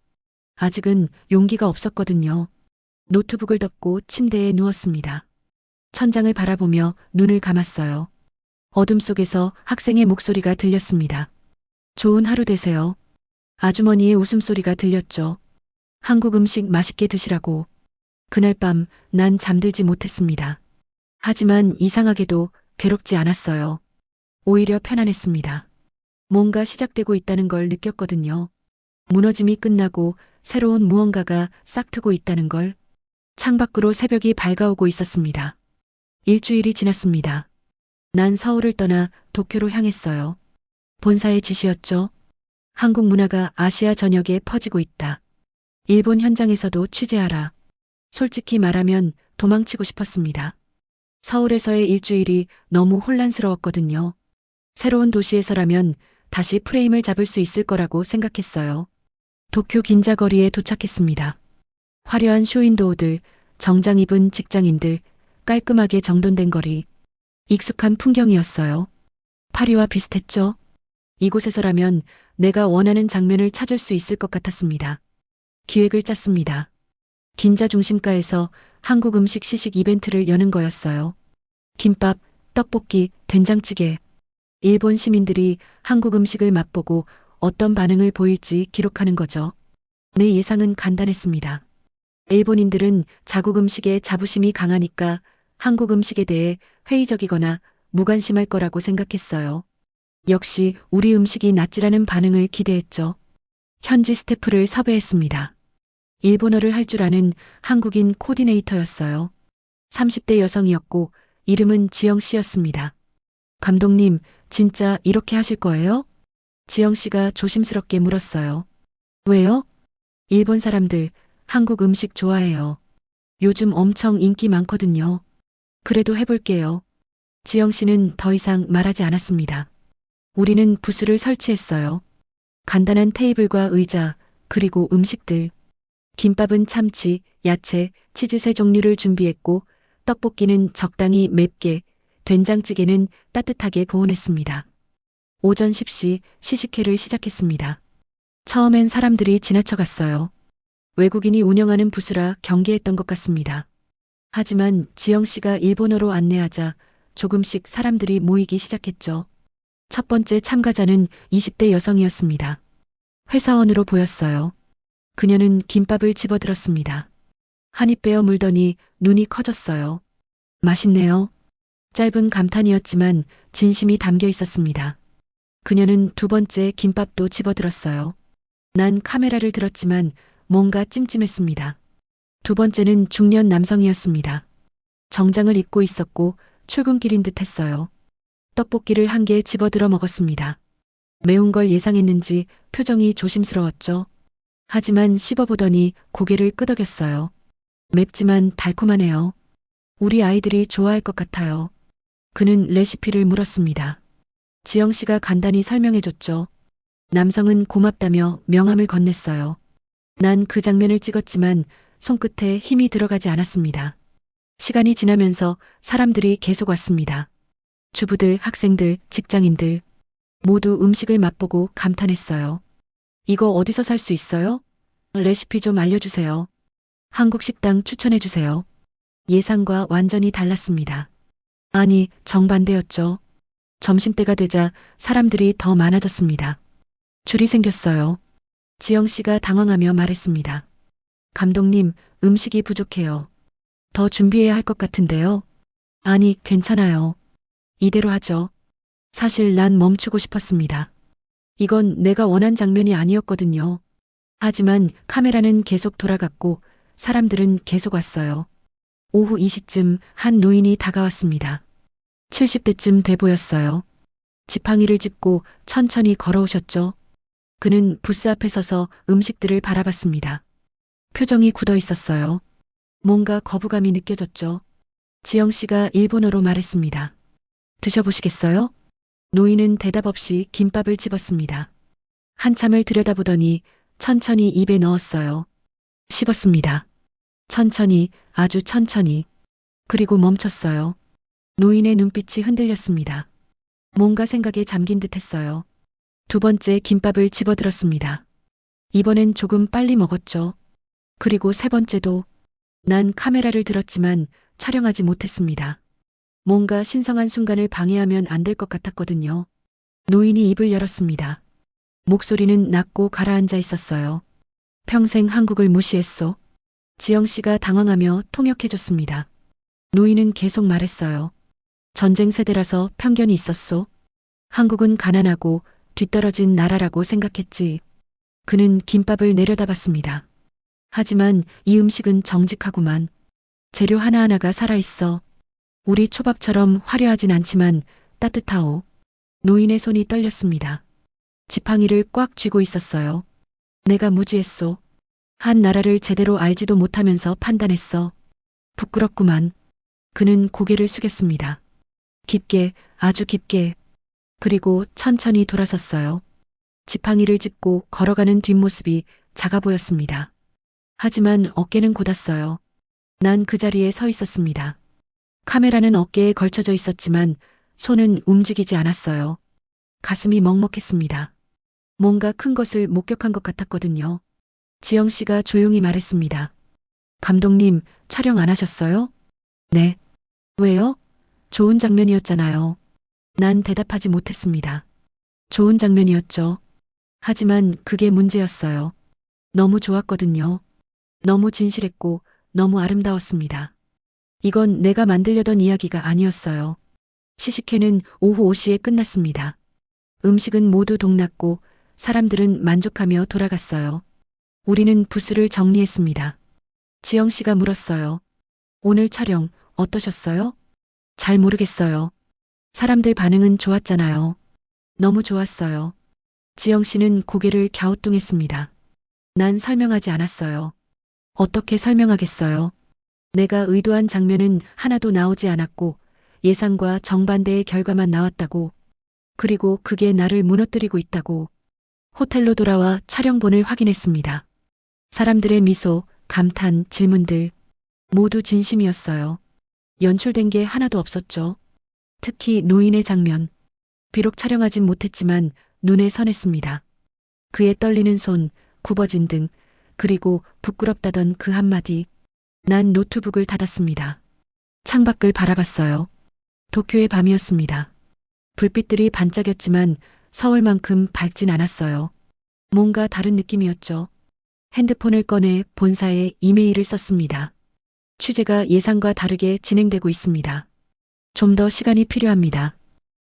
아직은 용기가 없었거든요. 노트북을 덮고 침대에 누웠습니다. 천장을 바라보며 눈을 감았어요. 어둠 속에서 학생의 목소리가 들렸습니다. 좋은 하루 되세요. 아주머니의 웃음소리가 들렸죠. 한국 음식 맛있게 드시라고. 그날 밤 난 잠들지 못했습니다. 하지만 이상하게도 괴롭지 않았어요. 오히려 편안했습니다. 뭔가 시작되고 있다는 걸 느꼈거든요. 무너짐이 끝나고 새로운 무언가가 싹트고 있다는 걸. 창밖으로 새벽이 밝아오고 있었습니다. 일주일이 지났습니다. 난 서울을 떠나 도쿄로 향했어요. 본사의 지시였죠. 한국 문화가 아시아 전역에 퍼지고 있다. 일본 현장에서도 취재하라. 솔직히 말하면 도망치고 싶었습니다. 서울에서의 일주일이 너무 혼란스러웠거든요. 새로운 도시에서라면 다시 프레임을 잡을 수 있을 거라고 생각했어요. 도쿄 긴자거리에 도착했습니다. 화려한 쇼윈도우들, 정장 입은 직장인들, 깔끔하게 정돈된 거리. 익숙한 풍경이었어요. 파리와 비슷했죠? 이곳에서라면 내가 원하는 장면을 찾을 수 있을 것 같았습니다. 기획을 짰습니다. 긴자 중심가에서 한국 음식 시식 이벤트를 여는 거였어요. 김밥, 떡볶이, 된장찌개. 일본 시민들이 한국 음식을 맛보고 어떤 반응을 보일지 기록하는 거죠. 내 예상은 간단했습니다. 일본인들은 자국 음식에 자부심이 강하니까 한국 음식에 대해 회의적이거나 무관심할 거라고 생각했어요. 역시 우리 음식이 낫지라는 반응을 기대했죠. 현지 스태프를 섭외했습니다. 일본어를 할 줄 아는 한국인 코디네이터였어요. 30대 여성이었고 이름은 지영 씨였습니다. 감독님, 진짜 이렇게 하실 거예요? 지영 씨가 조심스럽게 물었어요. 왜요? 일본 사람들 한국 음식 좋아해요. 요즘 엄청 인기 많거든요. 그래도 해볼게요. 지영 씨는 더 이상 말하지 않았습니다. 우리는 부스를 설치했어요. 간단한 테이블과 의자, 그리고 음식들. 김밥은 참치, 야채, 치즈 3종류를 준비했고 떡볶이는 적당히 맵게, 된장찌개는 따뜻하게 보온했습니다. 오전 10시 시식회를 시작했습니다. 처음엔 사람들이 지나쳐갔어요. 외국인이 운영하는 부스라 경계했던 것 같습니다. 하지만 지영 씨가 일본어로 안내하자 조금씩 사람들이 모이기 시작했죠. 첫 번째 참가자는 20대 여성이었습니다. 회사원으로 보였어요. 그녀는 김밥을 집어들었습니다. 한 입 베어 물더니 눈이 커졌어요. 맛있네요. 짧은 감탄이었지만 진심이 담겨 있었습니다. 그녀는 두 번째 김밥도 집어들었어요. 난 카메라를 들었지만 뭔가 찜찜했습니다. 두 번째는 중년 남성이었습니다. 정장을 입고 있었고 출근길인 듯 했어요. 떡볶이를 한 개 집어들어 먹었습니다. 매운 걸 예상했는지 표정이 조심스러웠죠. 하지만 씹어보더니 고개를 끄덕였어요. 맵지만 달콤하네요. 우리 아이들이 좋아할 것 같아요. 그는 레시피를 물었습니다. 지영 씨가 간단히 설명해줬죠. 남성은 고맙다며 명함을 건넸어요. 난 그 장면을 찍었지만 손끝에 힘이 들어가지 않았습니다. 시간이 지나면서 사람들이 계속 왔습니다. 주부들, 학생들, 직장인들 모두 음식을 맛보고 감탄했어요. 이거 어디서 살 수 있어요? 레시피 좀 알려주세요. 한국 식당 추천해주세요. 예상과 완전히 달랐습니다. 아니, 정반대였죠. 점심때가 되자 사람들이 더 많아졌습니다. 줄이 생겼어요. 지영 씨가 당황하며 말했습니다. 감독님, 음식이 부족해요. 더 준비해야 할 것 같은데요. 아니, 괜찮아요. 이대로 하죠. 사실 난 멈추고 싶었습니다. 이건 내가 원한 장면이 아니었거든요. 하지만 카메라는 계속 돌아갔고 사람들은 계속 왔어요. 오후 2시쯤 한 노인이 다가왔습니다. 70대쯤 돼 보였어요. 지팡이를 짚고 천천히 걸어오셨죠. 그는 부스 앞에 서서 음식들을 바라봤습니다. 표정이 굳어 있었어요. 뭔가 거부감이 느껴졌죠. 지영 씨가 일본어로 말했습니다. 드셔보시겠어요? 노인은 대답 없이 김밥을 집었습니다. 한참을 들여다보더니 천천히 입에 넣었어요. 씹었습니다. 천천히, 아주 천천히. 그리고 멈췄어요. 노인의 눈빛이 흔들렸습니다. 뭔가 생각에 잠긴 듯 했어요. 두 번째 김밥을 집어들었습니다. 이번엔 조금 빨리 먹었죠. 그리고 세 번째도. 난 카메라를 들었지만 촬영하지 못했습니다. 뭔가 신성한 순간을 방해하면 안 될 것 같았거든요. 노인이 입을 열었습니다. 목소리는 낮고 가라앉아 있었어요. 평생 한국을 무시했소. 지영 씨가 당황하며 통역해줬습니다. 노인은 계속 말했어요. 전쟁 세대라서 편견이 있었소. 한국은 가난하고 뒤떨어진 나라라고 생각했지. 그는 김밥을 내려다봤습니다. 하지만 이 음식은 정직하구만. 재료 하나하나가 살아있어. 우리 초밥처럼 화려하진 않지만 따뜻하오. 노인의 손이 떨렸습니다. 지팡이를 꽉 쥐고 있었어요. 내가 무지했소. 한 나라를 제대로 알지도 못하면서 판단했어. 부끄럽구만. 그는 고개를 숙였습니다. 깊게, 아주 깊게. 그리고 천천히 돌아섰어요. 지팡이를 짚고 걸어가는 뒷모습이 작아 보였습니다. 하지만 어깨는 곧았어요. 난 그 자리에 서 있었습니다. 카메라는 어깨에 걸쳐져 있었지만 손은 움직이지 않았어요. 가슴이 먹먹했습니다. 뭔가 큰 것을 목격한 것 같았거든요. 지영 씨가 조용히 말했습니다. 감독님, 촬영 안 하셨어요? 네. 왜요? 좋은 장면이었잖아요. 난 대답하지 못했습니다. 좋은 장면이었죠. 하지만 그게 문제였어요. 너무 좋았거든요. 너무 진실했고 너무 아름다웠습니다. 이건 내가 만들려던 이야기가 아니었어요. 시식회는 오후 5시에 끝났습니다. 음식은 모두 동났고 사람들은 만족하며 돌아갔어요. 우리는 부스를 정리했습니다. 지영 씨가 물었어요. 오늘 촬영 어떠셨어요? 잘 모르겠어요. 사람들 반응은 좋았잖아요. 너무 좋았어요. 지영 씨는 고개를 갸우뚱했습니다. 난 설명하지 않았어요. 어떻게 설명하겠어요? 내가 의도한 장면은 하나도 나오지 않았고 예상과 정반대의 결과만 나왔다고. 그리고 그게 나를 무너뜨리고 있다고. 호텔로 돌아와 촬영본을 확인했습니다. 사람들의 미소, 감탄, 질문들 모두 진심이었어요. 연출된 게 하나도 없었죠. 특히 노인의 장면. 비록 촬영하진 못했지만 눈에 선했습니다. 그의 떨리는 손, 굽어진 등, 그리고 부끄럽다던 그 한마디. 난 노트북을 닫았습니다. 창밖을 바라봤어요. 도쿄의 밤이었습니다. 불빛들이 반짝였지만 서울만큼 밝진 않았어요. 뭔가 다른 느낌이었죠. 핸드폰을 꺼내 본사에 이메일을 썼습니다. 취재가 예상과 다르게 진행되고 있습니다. 좀 더 시간이 필요합니다.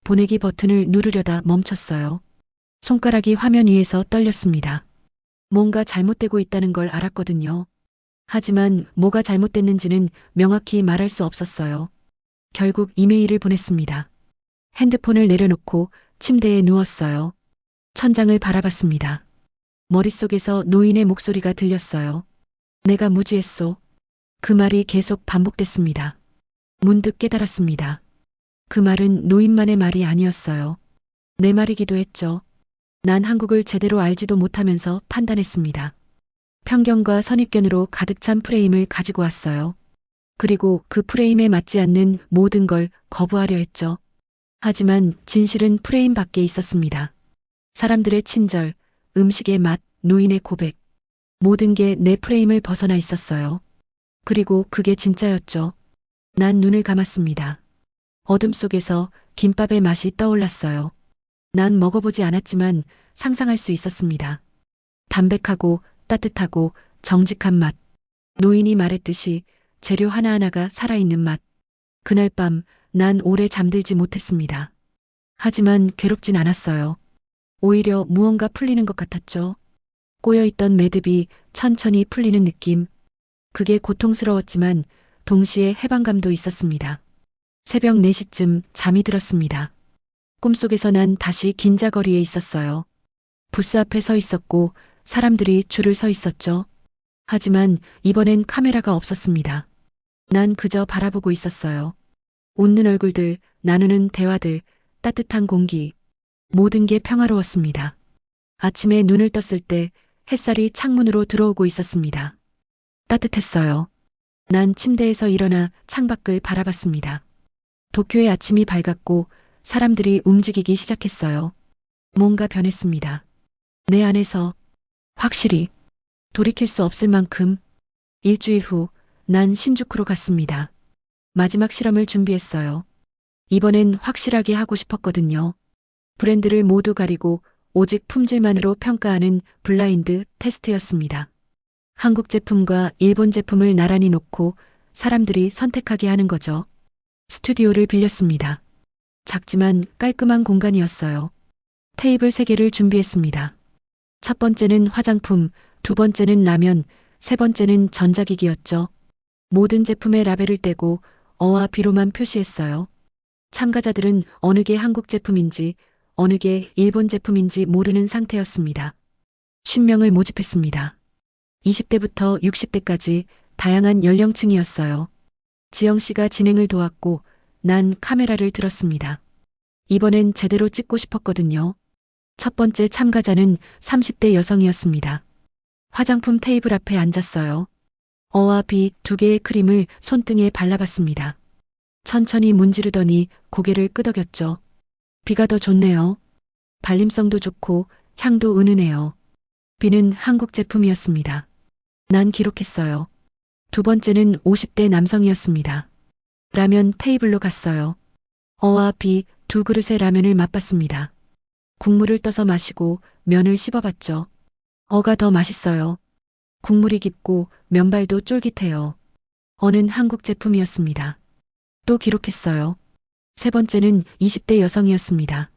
보내기 버튼을 누르려다 멈췄어요. 손가락이 화면 위에서 떨렸습니다. 뭔가 잘못되고 있다는 걸 알았거든요. 하지만 뭐가 잘못됐는지는 명확히 말할 수 없었어요. 결국 이메일을 보냈습니다. 핸드폰을 내려놓고 침대에 누웠어요. 천장을 바라봤습니다. 머릿속에서 노인의 목소리가 들렸어요. 내가 무지했소. 그 말이 계속 반복됐습니다. 문득 깨달았습니다. 그 말은 노인만의 말이 아니었어요. 내 말이기도 했죠. 난 한국을 제대로 알지도 못하면서 판단했습니다. 편견과 선입견으로 가득 찬 프레임을 가지고 왔어요. 그리고 그 프레임에 맞지 않는 모든 걸 거부하려 했죠. 하지만 진실은 프레임 밖에 있었습니다. 사람들의 친절, 음식의 맛, 노인의 고백. 모든 게 내 프레임을 벗어나 있었어요. 그리고 그게 진짜였죠. 난 눈을 감았습니다. 어둠 속에서 김밥의 맛이 떠올랐어요. 난 먹어보지 않았지만 상상할 수 있었습니다. 담백하고 따뜻하고 정직한 맛. 노인이 말했듯이 재료 하나하나가 살아있는 맛. 그날 밤 난 오래 잠들지 못했습니다. 하지만 괴롭진 않았어요. 오히려 무언가 풀리는 것 같았죠. 꼬여있던 매듭이 천천히 풀리는 느낌. 그게 고통스러웠지만 동시에 해방감도 있었습니다. 새벽 4시쯤 잠이 들었습니다. 꿈속에서 난 다시 긴자거리에 있었어요. 부스 앞에 서 있었고 사람들이 줄을 서 있었죠. 하지만 이번엔 카메라가 없었습니다. 난 그저 바라보고 있었어요. 웃는 얼굴들, 나누는 대화들, 따뜻한 공기. 모든 게 평화로웠습니다. 아침에 눈을 떴을 때 햇살이 창문으로 들어오고 있었습니다. 따뜻했어요. 난 침대에서 일어나 창밖을 바라봤습니다. 도쿄의 아침이 밝았고 사람들이 움직이기 시작했어요. 뭔가 변했습니다. 내 안에서 확실히 돌이킬 수 없을 만큼. 일주일 후 난 신주쿠로 갔습니다. 마지막 실험을 준비했어요. 이번엔 확실하게 하고 싶었거든요. 브랜드를 모두 가리고 오직 품질만으로 평가하는 블라인드 테스트였습니다. 한국 제품과 일본 제품을 나란히 놓고 사람들이 선택하게 하는 거죠. 스튜디오를 빌렸습니다. 작지만 깔끔한 공간이었어요. 테이블 3개를 준비했습니다. 첫 번째는 화장품, 두 번째는 라면, 세 번째는 전자기기였죠. 모든 제품의 라벨을 떼고 어와 비로만 표시했어요. 참가자들은 어느 게 한국 제품인지 어느 게 일본 제품인지 모르는 상태였습니다. 50명을 모집했습니다. 20대부터 60대까지 다양한 연령층이었어요. 지영 씨가 진행을 도왔고 난 카메라를 들었습니다. 이번엔 제대로 찍고 싶었거든요. 첫 번째 참가자는 30대 여성이었습니다. 화장품 테이블 앞에 앉았어요. 어와 비 2개의 크림을 손등에 발라봤습니다. 천천히 문지르더니 고개를 끄덕였죠. 비가 더 좋네요. 발림성도 좋고 향도 은은해요. 비는 한국 제품이었습니다. 난 기록했어요. 두 번째는 50대 남성이었습니다. 라면 테이블로 갔어요. 어와 비 2그릇의 라면을 맛봤습니다. 국물을 떠서 마시고 면을 씹어봤죠. 어가 더 맛있어요. 국물이 깊고 면발도 쫄깃해요. 어는 한국 제품이었습니다. 또 기록했어요. 세 번째는 20대 여성이었습니다.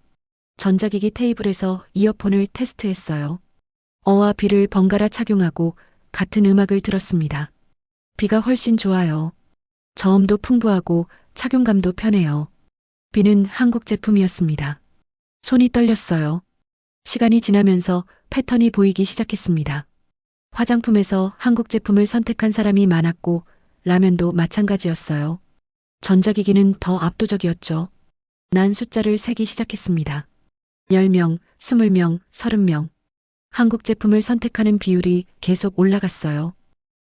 전자기기 테이블에서 이어폰을 테스트했어요. 어와 비를 번갈아 착용하고 같은 음악을 들었습니다. 비가 훨씬 좋아요. 저음도 풍부하고 착용감도 편해요. 비는 한국 제품이었습니다. 손이 떨렸어요. 시간이 지나면서 패턴이 보이기 시작했습니다. 화장품에서 한국 제품을 선택한 사람이 많았고 라면도 마찬가지였어요. 전자기기는 더 압도적이었죠. 난 숫자를 세기 시작했습니다. 10명, 20명, 30명. 한국 제품을 선택하는 비율이 계속 올라갔어요.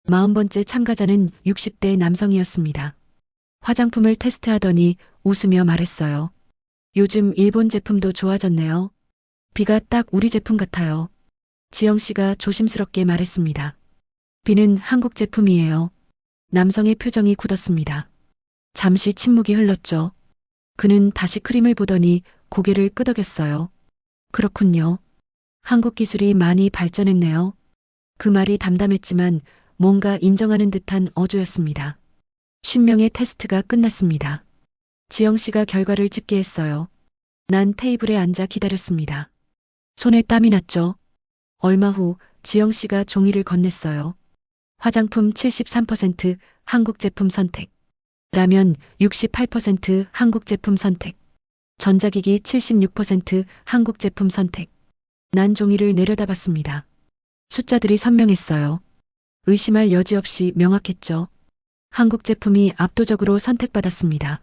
40번째 참가자는 60대 남성이었습니다. 화장품을 테스트하더니 웃으며 말했어요. 요즘 일본 제품도 좋아졌네요. 비가 딱 우리 제품 같아요. 지영 씨가 조심스럽게 말했습니다. 비는 한국 제품이에요. 남성의 표정이 굳었습니다. 잠시 침묵이 흘렀죠. 그는 다시 크림을 보더니 고개를 끄덕였어요. 그렇군요. 한국 기술이 많이 발전했네요. 그 말이 담담했지만 뭔가 인정하는 듯한 어조였습니다. 50명의 테스트가 끝났습니다. 지영 씨가 결과를 집계했어요. 난 테이블에 앉아 기다렸습니다. 손에 땀이 났죠. 얼마 후 지영 씨가 종이를 건넸어요. 화장품 73% 한국 제품 선택. 라면 68% 한국 제품 선택. 전자기기 76% 한국 제품 선택. 난 종이를 내려다봤습니다. 숫자들이 선명했어요. 의심할 여지 없이 명확했죠. 한국 제품이 압도적으로 선택받았습니다.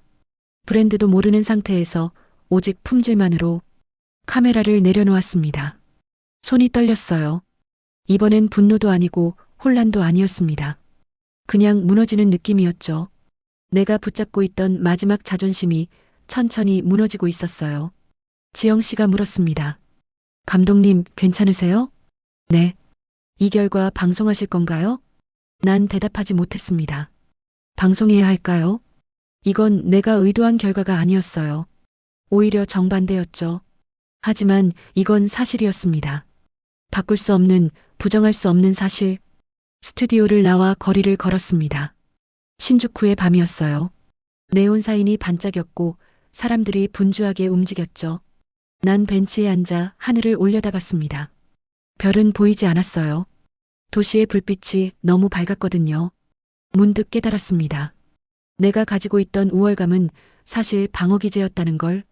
브랜드도 모르는 상태에서 오직 품질만으로. 카메라를 내려놓았습니다. 손이 떨렸어요. 이번엔 분노도 아니고 혼란도 아니었습니다. 그냥 무너지는 느낌이었죠. 내가 붙잡고 있던 마지막 자존심이 천천히 무너지고 있었어요. 지영 씨가 물었습니다. 감독님, 괜찮으세요? 네. 이 결과 방송하실 건가요? 난 대답하지 못했습니다. 방송해야 할까요? 이건 내가 의도한 결과가 아니었어요. 오히려 정반대였죠. 하지만 이건 사실이었습니다. 바꿀 수 없는, 부정할 수 없는 사실. 스튜디오를 나와 거리를 걸었습니다. 신주쿠의 밤이었어요. 네온 사인이 반짝였고 사람들이 분주하게 움직였죠. 난 벤치에 앉아 하늘을 올려다봤습니다. 별은 보이지 않았어요. 도시의 불빛이 너무 밝았거든요. 문득 깨달았습니다. 내가 가지고 있던 우월감은 사실 방어기제였다는 걸.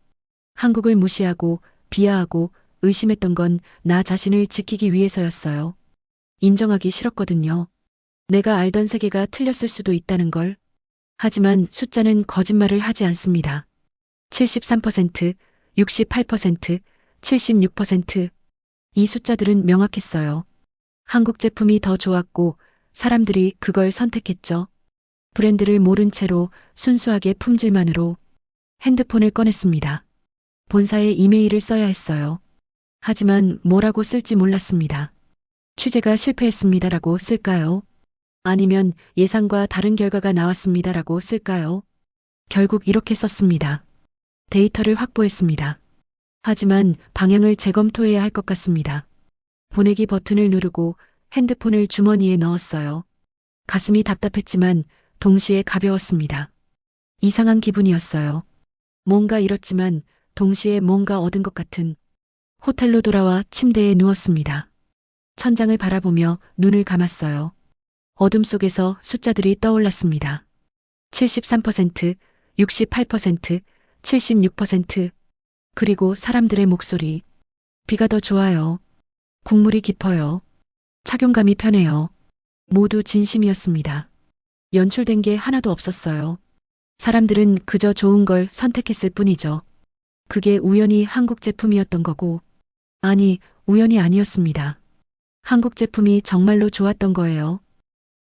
한국을 무시하고 비하하고 의심했던 건 나 자신을 지키기 위해서였어요. 인정하기 싫었거든요. 내가 알던 세계가 틀렸을 수도 있다는 걸. 하지만 숫자는 거짓말을 하지 않습니다. 73%, 68%, 76%. 이 숫자들은 명확했어요. 한국 제품이 더 좋았고 사람들이 그걸 선택했죠. 브랜드를 모른 채로 순수하게 품질만으로 핸드폰을 꺼냈습니다. 본사에 이메일을 써야 했어요. 하지만 뭐라고 쓸지 몰랐습니다. 취재가 실패했습니다라고 쓸까요? 아니면 예상과 다른 결과가 나왔습니다라고 쓸까요? 결국 이렇게 썼습니다. 데이터를 확보했습니다. 하지만 방향을 재검토해야 할 것 같습니다. 보내기 버튼을 누르고 핸드폰을 주머니에 넣었어요. 가슴이 답답했지만 동시에 가벼웠습니다. 이상한 기분이었어요. 뭔가 잃었지만 동시에 뭔가 얻은 것 같은. 호텔로 돌아와 침대에 누웠습니다. 천장을 바라보며 눈을 감았어요. 어둠 속에서 숫자들이 떠올랐습니다. 73%, 68%, 76%, 그리고 사람들의 목소리. 비가 더 좋아요. 국물이 깊어요. 착용감이 편해요. 모두 진심이었습니다. 연출된 게 하나도 없었어요. 사람들은 그저 좋은 걸 선택했을 뿐이죠. 그게 우연히 한국 제품이었던 거고, 아니, 우연이 아니었습니다. 한국 제품이 정말로 좋았던 거예요.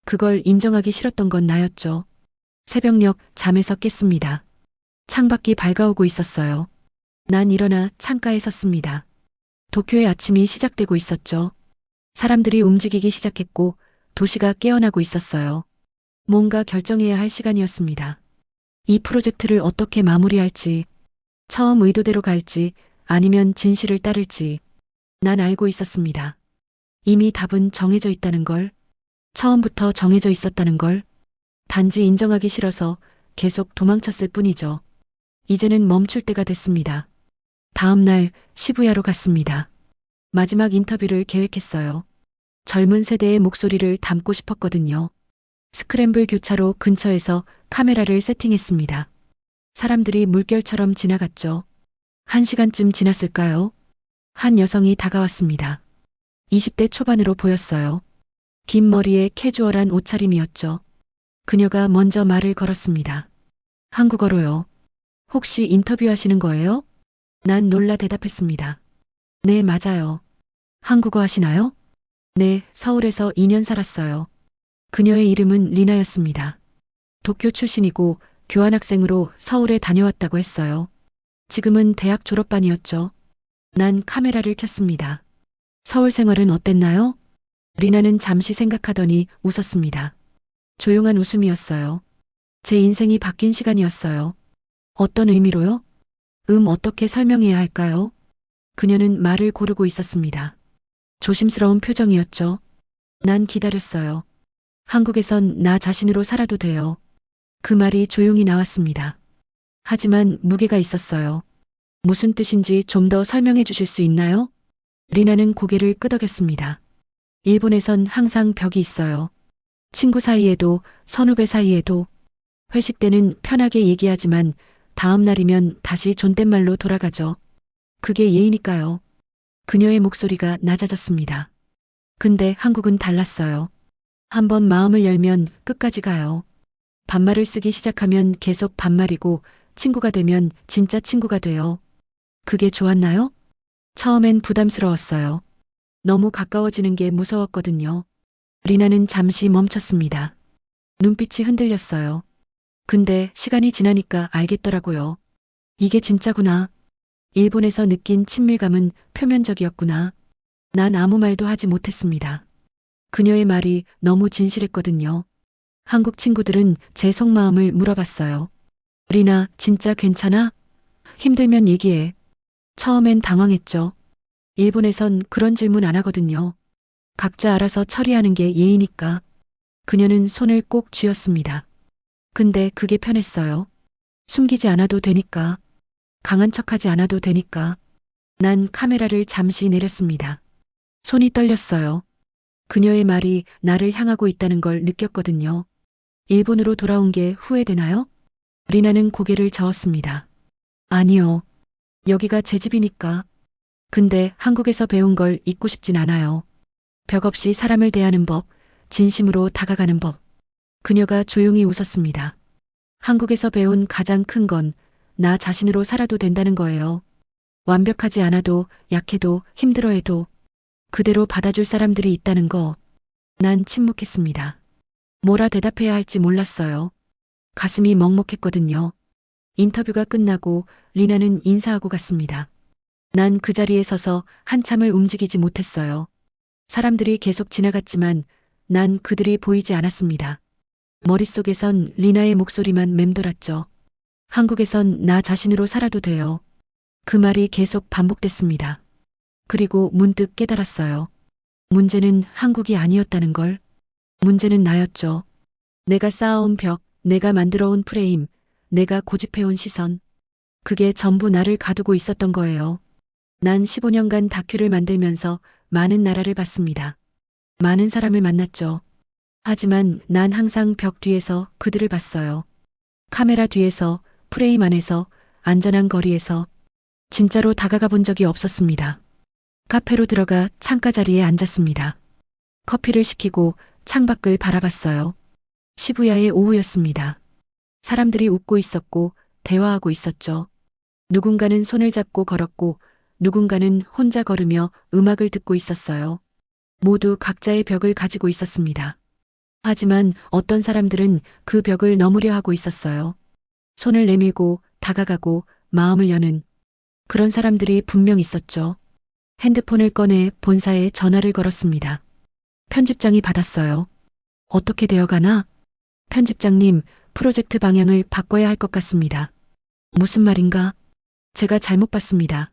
그걸 인정하기 싫었던 건 나였죠. 새벽녘 잠에서 깼습니다. 창밖이 밝아오고 있었어요. 난 일어나 창가에 섰습니다. 도쿄의 아침이 시작되고 있었죠. 사람들이 움직이기 시작했고 도시가 깨어나고 있었어요. 뭔가 결정해야 할 시간이었습니다. 이 프로젝트를 어떻게 마무리할지, 처음 의도대로 갈지 아니면 진실을 따를지 난 알고 있었습니다. 이미 답은 정해져 있다는 걸, 처음부터 정해져 있었다는 걸, 단지 인정하기 싫어서 계속 도망쳤을 뿐이죠. 이제는 멈출 때가 됐습니다. 다음 날 시부야로 갔습니다. 마지막 인터뷰를 계획했어요. 젊은 세대의 목소리를 담고 싶었거든요. 스크램블 교차로 근처에서 카메라를 세팅했습니다. 사람들이 물결처럼 지나갔죠. 1시간쯤 지났을까요? 한 여성이 다가왔습니다. 20대 초반으로 보였어요. 긴 머리에 캐주얼한 옷차림이었죠. 그녀가 먼저 말을 걸었습니다. 한국어로요. 혹시 인터뷰하시는 거예요? 난 놀라 대답했습니다. 네, 맞아요. 한국어 하시나요? 네, 서울에서 2년 살았어요. 그녀의 이름은 리나였습니다. 도쿄 출신이고 교환학생으로 서울에 다녀왔다고 했어요. 지금은 대학 졸업반이었죠. 난 카메라를 켰습니다. 서울 생활은 어땠나요? 리나는 잠시 생각하더니 웃었습니다. 조용한 웃음이었어요. 제 인생이 바뀐 시간이었어요. 어떤 의미로요? 어떻게 설명해야 할까요? 그녀는 말을 고르고 있었습니다. 조심스러운 표정이었죠. 난 기다렸어요. 한국에선 나 자신으로 살아도 돼요. 그 말이 조용히 나왔습니다. 하지만 무게가 있었어요. 무슨 뜻인지 좀 더 설명해 주실 수 있나요? 리나는 고개를 끄덕였습니다. 일본에선 항상 벽이 있어요. 친구 사이에도 선후배 사이에도 회식 때는 편하게 얘기하지만 다음 날이면 다시 존댓말로 돌아가죠. 그게 예의니까요. 그녀의 목소리가 낮아졌습니다. 근데 한국은 달랐어요. 한번 마음을 열면 끝까지 가요. 반말을 쓰기 시작하면 계속 반말이고 친구가 되면 진짜 친구가 돼요. 그게 좋았나요? 처음엔 부담스러웠어요. 너무 가까워지는 게 무서웠거든요. 리나는 잠시 멈췄습니다. 눈빛이 흔들렸어요. 근데 시간이 지나니까 알겠더라고요. 이게 진짜구나. 일본에서 느낀 친밀감은 표면적이었구나. 난 아무 말도 하지 못했습니다. 그녀의 말이 너무 진실했거든요. 한국 친구들은 제 속마음을 물어봤어요. 리나, 진짜 괜찮아? 힘들면 얘기해. 처음엔 당황했죠. 일본에선 그런 질문 안 하거든요. 각자 알아서 처리하는 게 예의니까. 그녀는 손을 꼭 쥐었습니다. 근데 그게 편했어요. 숨기지 않아도 되니까. 강한 척하지 않아도 되니까. 난 카메라를 잠시 내렸습니다. 손이 떨렸어요. 그녀의 말이 나를 향하고 있다는 걸 느꼈거든요. 일본으로 돌아온 게 후회되나요? 리나는 고개를 저었습니다. 아니요. 여기가 제 집이니까. 근데 한국에서 배운 걸 잊고 싶진 않아요. 벽 없이 사람을 대하는 법, 진심으로 다가가는 법. 그녀가 조용히 웃었습니다. 한국에서 배운 가장 큰 건 나 자신으로 살아도 된다는 거예요. 완벽하지 않아도 약해도 힘들어해도 그대로 받아줄 사람들이 있다는 거. 난 침묵했습니다. 뭐라 대답해야 할지 몰랐어요. 가슴이 먹먹했거든요. 인터뷰가 끝나고 리나는 인사하고 갔습니다. 난 그 자리에 서서 한참을 움직이지 못했어요. 사람들이 계속 지나갔지만 난 그들이 보이지 않았습니다. 머릿속에선 리나의 목소리만 맴돌았죠. 한국에선 나 자신으로 살아도 돼요. 그 말이 계속 반복됐습니다. 그리고 문득 깨달았어요. 문제는 한국이 아니었다는 걸. 문제는 나였죠. 내가 쌓아온 벽, 내가 만들어온 프레임, 내가 고집해온 시선. 그게 전부 나를 가두고 있었던 거예요. 난 15년간 다큐를 만들면서 많은 나라를 봤습니다. 많은 사람을 만났죠. 하지만 난 항상 벽 뒤에서 그들을 봤어요. 카메라 뒤에서, 프레임 안에서, 안전한 거리에서. 진짜로 다가가 본 적이 없었습니다. 카페로 들어가 창가 자리에 앉았습니다. 커피를 시키고 창밖을 바라봤어요. 시부야의 오후였습니다. 사람들이 웃고 있었고 대화하고 있었죠. 누군가는 손을 잡고 걸었고 누군가는 혼자 걸으며 음악을 듣고 있었어요. 모두 각자의 벽을 가지고 있었습니다. 하지만 어떤 사람들은 그 벽을 넘으려 하고 있었어요. 손을 내밀고 다가가고 마음을 여는 그런 사람들이 분명 있었죠. 핸드폰을 꺼내 본사에 전화를 걸었습니다. 편집장이 받았어요. 어떻게 되어가나? 편집장님, 프로젝트 방향을 바꿔야 할 것 같습니다. 무슨 말인가? 제가 잘못 봤습니다.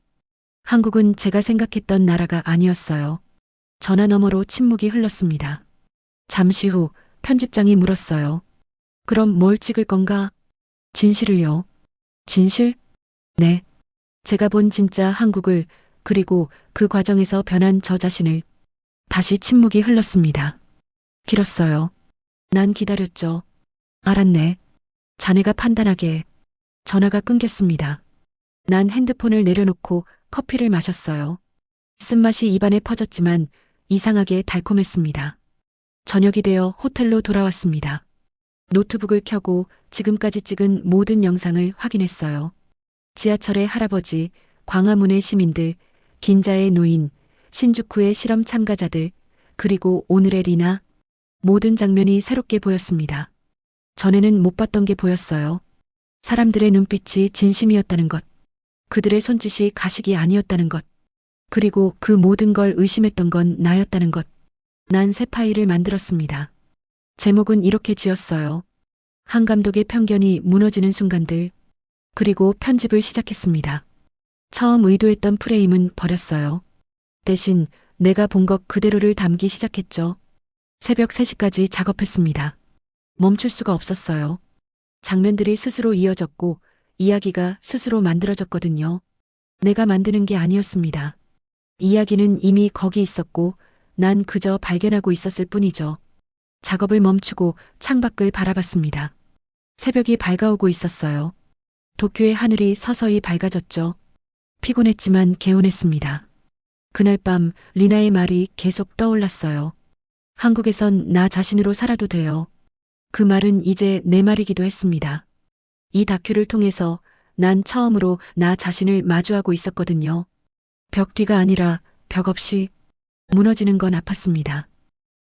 한국은 제가 생각했던 나라가 아니었어요. 전화 너머로 침묵이 흘렀습니다. 잠시 후 편집장이 물었어요. 그럼 뭘 찍을 건가? 진실을요. 진실? 네. 제가 본 진짜 한국을, 그리고 그 과정에서 변한 저 자신을. 다시 침묵이 흘렀습니다. 길었어요. 난 기다렸죠. 알았네. 자네가 판단하게. 전화가 끊겼습니다. 난 핸드폰을 내려놓고 커피를 마셨어요. 쓴맛이 입안에 퍼졌지만 이상하게 달콤했습니다. 저녁이 되어 호텔로 돌아왔습니다. 노트북을 켜고 지금까지 찍은 모든 영상을 확인했어요. 지하철의 할아버지, 광화문의 시민들, 긴자의 노인, 신주쿠의 실험 참가자들, 그리고 오늘의 리나. 모든 장면이 새롭게 보였습니다. 전에는 못 봤던 게 보였어요. 사람들의 눈빛이 진심이었다는 것. 그들의 손짓이 가식이 아니었다는 것. 그리고 그 모든 걸 의심했던 건 나였다는 것. 난 새 파일을 만들었습니다. 제목은 이렇게 지었어요. 한 감독의 편견이 무너지는 순간들. 그리고 편집을 시작했습니다. 처음 의도했던 프레임은 버렸어요. 대신 내가 본 것 그대로를 담기 시작했죠. 새벽 3시까지 작업했습니다. 멈출 수가 없었어요. 장면들이 스스로 이어졌고 이야기가 스스로 만들어졌거든요. 내가 만드는 게 아니었습니다. 이야기는 이미 거기 있었고 난 그저 발견하고 있었을 뿐이죠. 작업을 멈추고 창밖을 바라봤습니다. 새벽이 밝아오고 있었어요. 도쿄의 하늘이 서서히 밝아졌죠. 피곤했지만 개운했습니다. 그날 밤 리나의 말이 계속 떠올랐어요. 한국에선 나 자신으로 살아도 돼요. 그 말은 이제 내 말이기도 했습니다. 이 다큐를 통해서 난 처음으로 나 자신을 마주하고 있었거든요. 벽 뒤가 아니라 벽 없이. 무너지는 건 아팠습니다.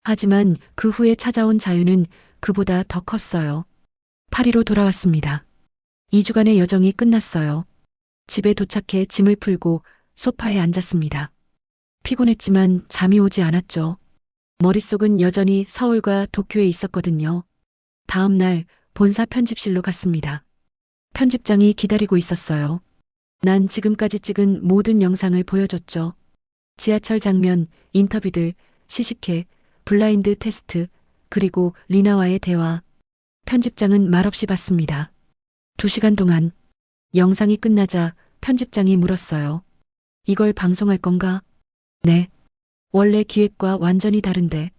하지만 그 후에 찾아온 자유는 그보다 더 컸어요. 파리로 돌아왔습니다. 2주간의 여정이 끝났어요. 집에 도착해 짐을 풀고 소파에 앉았습니다. 피곤했지만 잠이 오지 않았죠. 머릿속은 여전히 서울과 도쿄에 있었거든요. 다음 날 본사 편집실로 갔습니다. 편집장이 기다리고 있었어요. 난 지금까지 찍은 모든 영상을 보여줬죠. 지하철 장면, 인터뷰들, 시식회, 블라인드 테스트, 그리고 리나와의 대화. 편집장은 말없이 봤습니다. 2시간 동안. 영상이 끝나자 편집장이 물었어요. 이걸 방송할 건가? 네. 원래 기획과 완전히 다른데.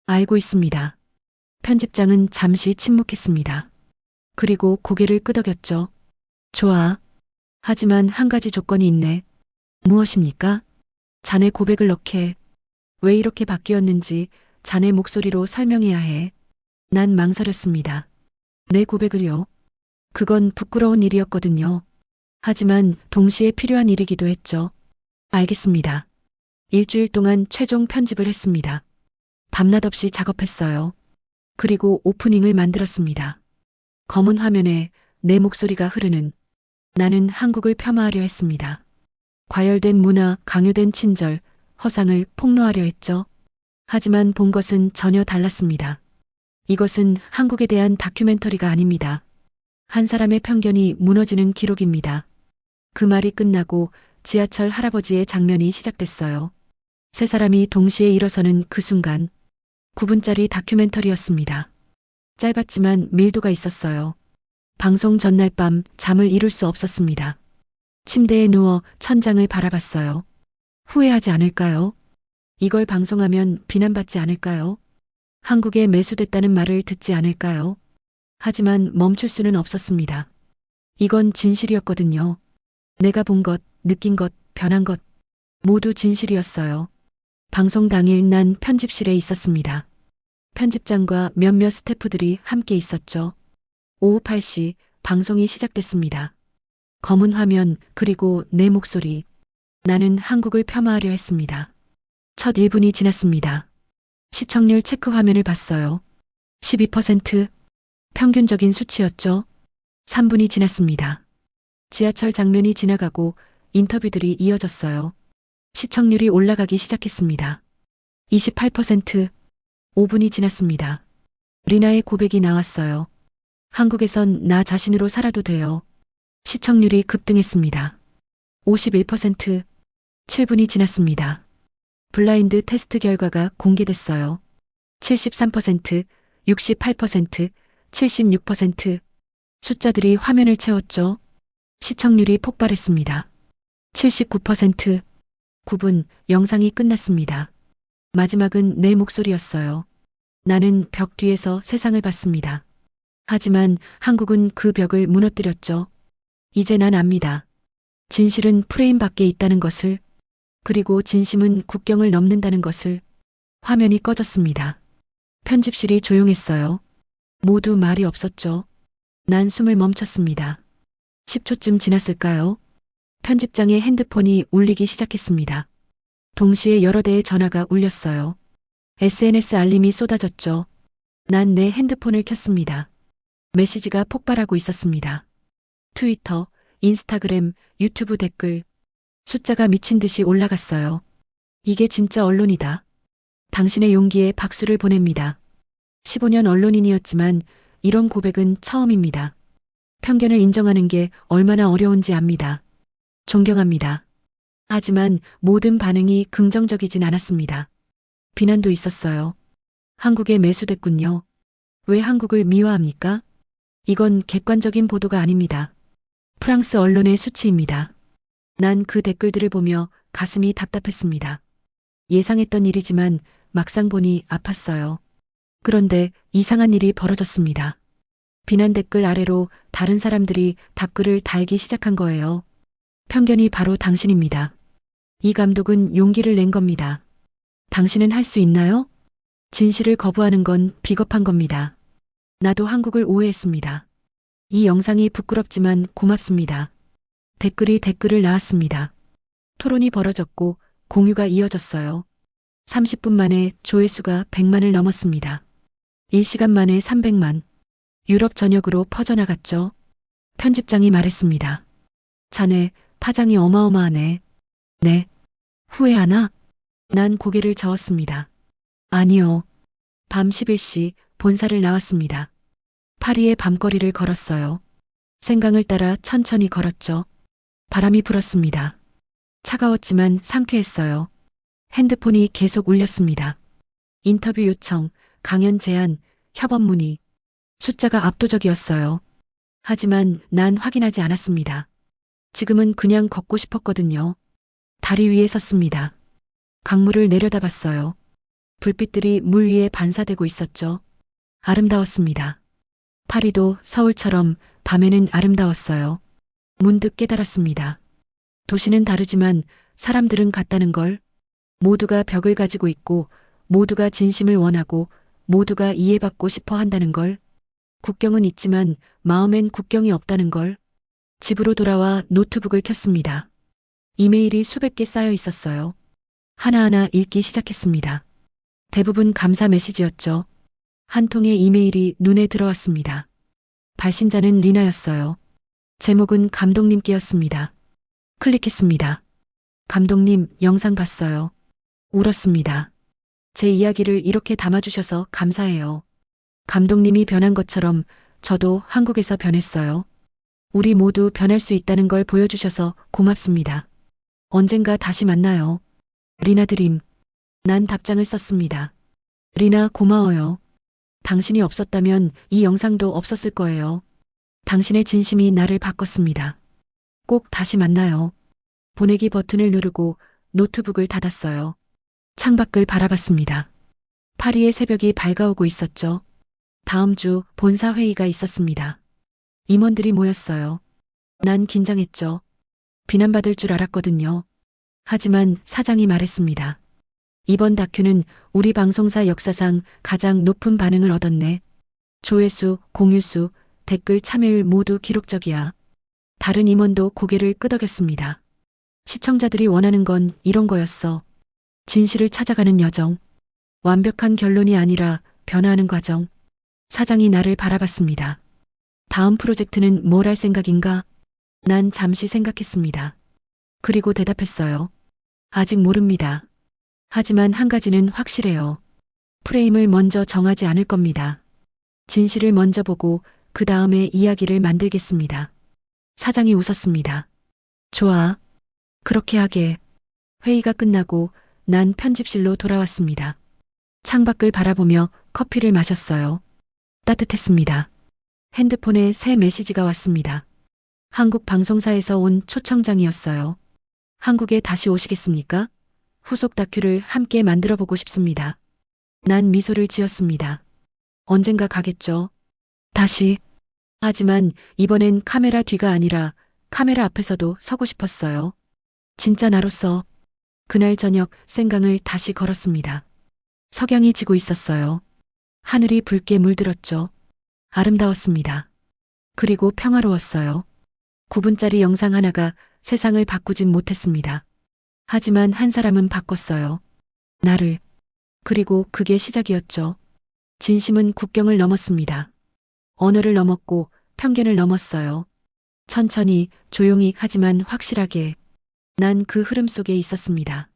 알고 있습니다. 편집장은 잠시 침묵했습니다. 그리고 고개를 끄덕였죠. 좋아. 하지만 한 가지 조건이 있네. 무엇입니까? 자네 고백을 넣게. 왜 이렇게 바뀌었는지 자네 목소리로 설명해야 해. 난 망설였습니다. 내 고백을요? 그건 부끄러운 일이었거든요. 하지만 동시에 필요한 일이기도 했죠. 알겠습니다. 일주일 동안 최종 편집을 했습니다. 밤낮 없이 작업했어요. 그리고 오프닝을 만들었습니다. 검은 화면에 내 목소리가 흐르는 나는 한국을 폄하하려 했습니다. 과열된 문화, 강요된 친절, 허상을 폭로하려 했죠. 하지만 본 것은 전혀 달랐습니다. 이것은 한국에 대한 다큐멘터리가 아닙니다. 한 사람의 편견이 무너지는 기록입니다. 그 말이 끝나고 지하철 할아버지의 장면이 시작됐어요. 세 사람이 동시에 일어서는 그 순간 9분짜리 다큐멘터리였습니다. 짧았지만 밀도가 있었어요. 방송 전날 밤 잠을 이룰 수 없었습니다. 침대에 누워 천장을 바라봤어요. 후회하지 않을까요? 이걸 방송하면 비난받지 않을까요? 한국에 매수됐다는 말을 듣지 않을까요? 하지만 멈출 수는 없었습니다. 이건 진실이었거든요. 내가 본 것, 느낀 것, 변한 것 모두 진실이었어요. 방송 당일 난 편집실에 있었습니다. 편집장과 몇몇 스태프들이 함께 있었죠. 오후 8시 방송이 시작됐습니다. 검은 화면 그리고 내 목소리. 나는 한국을 폄하하려 했습니다. 첫 1분이 지났습니다. 시청률 체크 화면을 봤어요. 12%. 평균적인 수치였죠. 3분이 지났습니다. 지하철 장면이 지나가고 인터뷰들이 이어졌어요. 시청률이 올라가기 시작했습니다. 28%. 5분이 지났습니다. 리나의 고백이 나왔어요. 한국에선 나 자신으로 살아도 돼요. 시청률이 급등했습니다. 51%. 7분이 지났습니다. 블라인드 테스트 결과가 공개됐어요. 73%, 68%, 76%. 숫자들이 화면을 채웠죠. 시청률이 폭발했습니다. 79%. 9분 영상이 끝났습니다. 마지막은 내 목소리였어요. 나는 벽 뒤에서 세상을 봤습니다. 하지만 한국은 그 벽을 무너뜨렸죠. 이제 난 압니다. 진실은 프레임 밖에 있다는 것을, 그리고 진심은 국경을 넘는다는 것을. 화면이 꺼졌습니다. 편집실이 조용했어요. 모두 말이 없었죠. 난 숨을 멈췄습니다. 10초쯤 지났을까요? 편집장의 핸드폰이 울리기 시작했습니다. 동시에 여러 대의 전화가 울렸어요. SNS 알림이 쏟아졌죠. 난 내 핸드폰을 켰습니다. 메시지가 폭발하고 있었습니다. 트위터, 인스타그램, 유튜브 댓글. 숫자가 미친 듯이 올라갔어요. 이게 진짜 언론이다. 당신의 용기에 박수를 보냅니다. 15년 언론인이었지만 이런 고백은 처음입니다. 편견을 인정하는 게 얼마나 어려운지 압니다. 존경합니다. 하지만 모든 반응이 긍정적이진 않았습니다. 비난도 있었어요. 한국에 매수됐군요. 왜 한국을 미화합니까? 이건 객관적인 보도가 아닙니다. 프랑스 언론의 수치입니다. 난 그 댓글들을 보며 가슴이 답답했습니다. 예상했던 일이지만 막상 보니 아팠어요. 그런데 이상한 일이 벌어졌습니다. 비난 댓글 아래로 다른 사람들이 답글을 달기 시작한 거예요. 편견이 바로 당신입니다. 이 감독은 용기를 낸 겁니다. 당신은 할 수 있나요? 진실을 거부하는 건 비겁한 겁니다. 나도 한국을 오해했습니다. 이 영상이 부끄럽지만 고맙습니다. 댓글이 댓글을 낳았습니다. 토론이 벌어졌고 공유가 이어졌어요. 30분 만에 조회수가 100만을 넘었습니다. 1시간 만에 300만. 유럽 전역으로 퍼져나갔죠. 편집장이 말했습니다. 자네, 파장이 어마어마하네. 네. 후회하나? 난 고개를 저었습니다. 아니요. 밤 11시 본사를 나왔습니다. 파리의 밤거리를 걸었어요. 생강을 따라 천천히 걸었죠. 바람이 불었습니다. 차가웠지만 상쾌했어요. 핸드폰이 계속 울렸습니다. 인터뷰 요청, 강연 제안, 협업 문의. 숫자가 압도적이었어요. 하지만 난 확인하지 않았습니다. 지금은 그냥 걷고 싶었거든요. 다리 위에 섰습니다. 강물을 내려다봤어요. 불빛들이 물 위에 반사되고 있었죠. 아름다웠습니다. 파리도 서울처럼 밤에는 아름다웠어요. 문득 깨달았습니다. 도시는 다르지만 사람들은 같다는 걸. 모두가 벽을 가지고 있고 모두가 진심을 원하고 모두가 이해받고 싶어 한다는 걸. 국경은 있지만 마음엔 국경이 없다는 걸. 집으로 돌아와 노트북을 켰습니다. 이메일이 수백 개 쌓여 있었어요. 하나하나 읽기 시작했습니다. 대부분 감사 메시지였죠. 한 통의 이메일이 눈에 들어왔습니다. 발신자는 리나였어요. 제목은 감독님께였습니다. 클릭했습니다. 감독님, 영상 봤어요. 울었습니다. 제 이야기를 이렇게 담아주셔서 감사해요. 감독님이 변한 것처럼 저도 한국에서 변했어요. 우리 모두 변할 수 있다는 걸 보여주셔서 고맙습니다. 언젠가 다시 만나요. 리나 드림. 난 답장을 썼습니다. 리나, 고마워요. 당신이 없었다면 이 영상도 없었을 거예요. 당신의 진심이 나를 바꿨습니다. 꼭 다시 만나요. 보내기 버튼을 누르고 노트북을 닫았어요. 창밖을 바라봤습니다. 파리의 새벽이 밝아오고 있었죠. 다음 주 본사 회의가 있었습니다. 임원들이 모였어요. 난 긴장했죠. 비난받을 줄 알았거든요. 하지만 사장이 말했습니다. 이번 다큐는 우리 방송사 역사상 가장 높은 반응을 얻었네. 조회수, 공유수, 댓글 참여율 모두 기록적이야. 다른 임원도 고개를 끄덕였습니다. 시청자들이 원하는 건 이런 거였어. 진실을 찾아가는 여정. 완벽한 결론이 아니라 변화하는 과정. 사장이 나를 바라봤습니다. 다음 프로젝트는 뭘 할 생각인가? 난 잠시 생각했습니다. 그리고 대답했어요. 아직 모릅니다. 하지만 한 가지는 확실해요. 프레임을 먼저 정하지 않을 겁니다. 진실을 먼저 보고 그 다음에 이야기를 만들겠습니다. 사장이 웃었습니다. 좋아. 그렇게 하게. 회의가 끝나고 난 편집실로 돌아왔습니다. 창밖을 바라보며 커피를 마셨어요. 따뜻했습니다. 핸드폰에 새 메시지가 왔습니다. 한국 방송사에서 온 초청장이었어요. 한국에 다시 오시겠습니까? 후속 다큐를 함께 만들어 보고 싶습니다. 난 미소를 지었습니다. 언젠가 가겠죠. 다시. 하지만 이번엔 카메라 뒤가 아니라 카메라 앞에서도 서고 싶었어요. 진짜 나로서. 그날 저녁 생강을 다시 걸었습니다. 석양이 지고 있었어요. 하늘이 붉게 물들었죠. 아름다웠습니다. 그리고 평화로웠어요. 9분짜리 영상 하나가 세상을 바꾸진 못했습니다. 하지만 한 사람은 바꿨어요. 나를. 그리고 그게 시작이었죠. 진심은 국경을 넘었습니다. 언어를 넘었고 편견을 넘었어요. 천천히, 조용히 하지만 확실하게. 난 그 흐름 속에 있었습니다.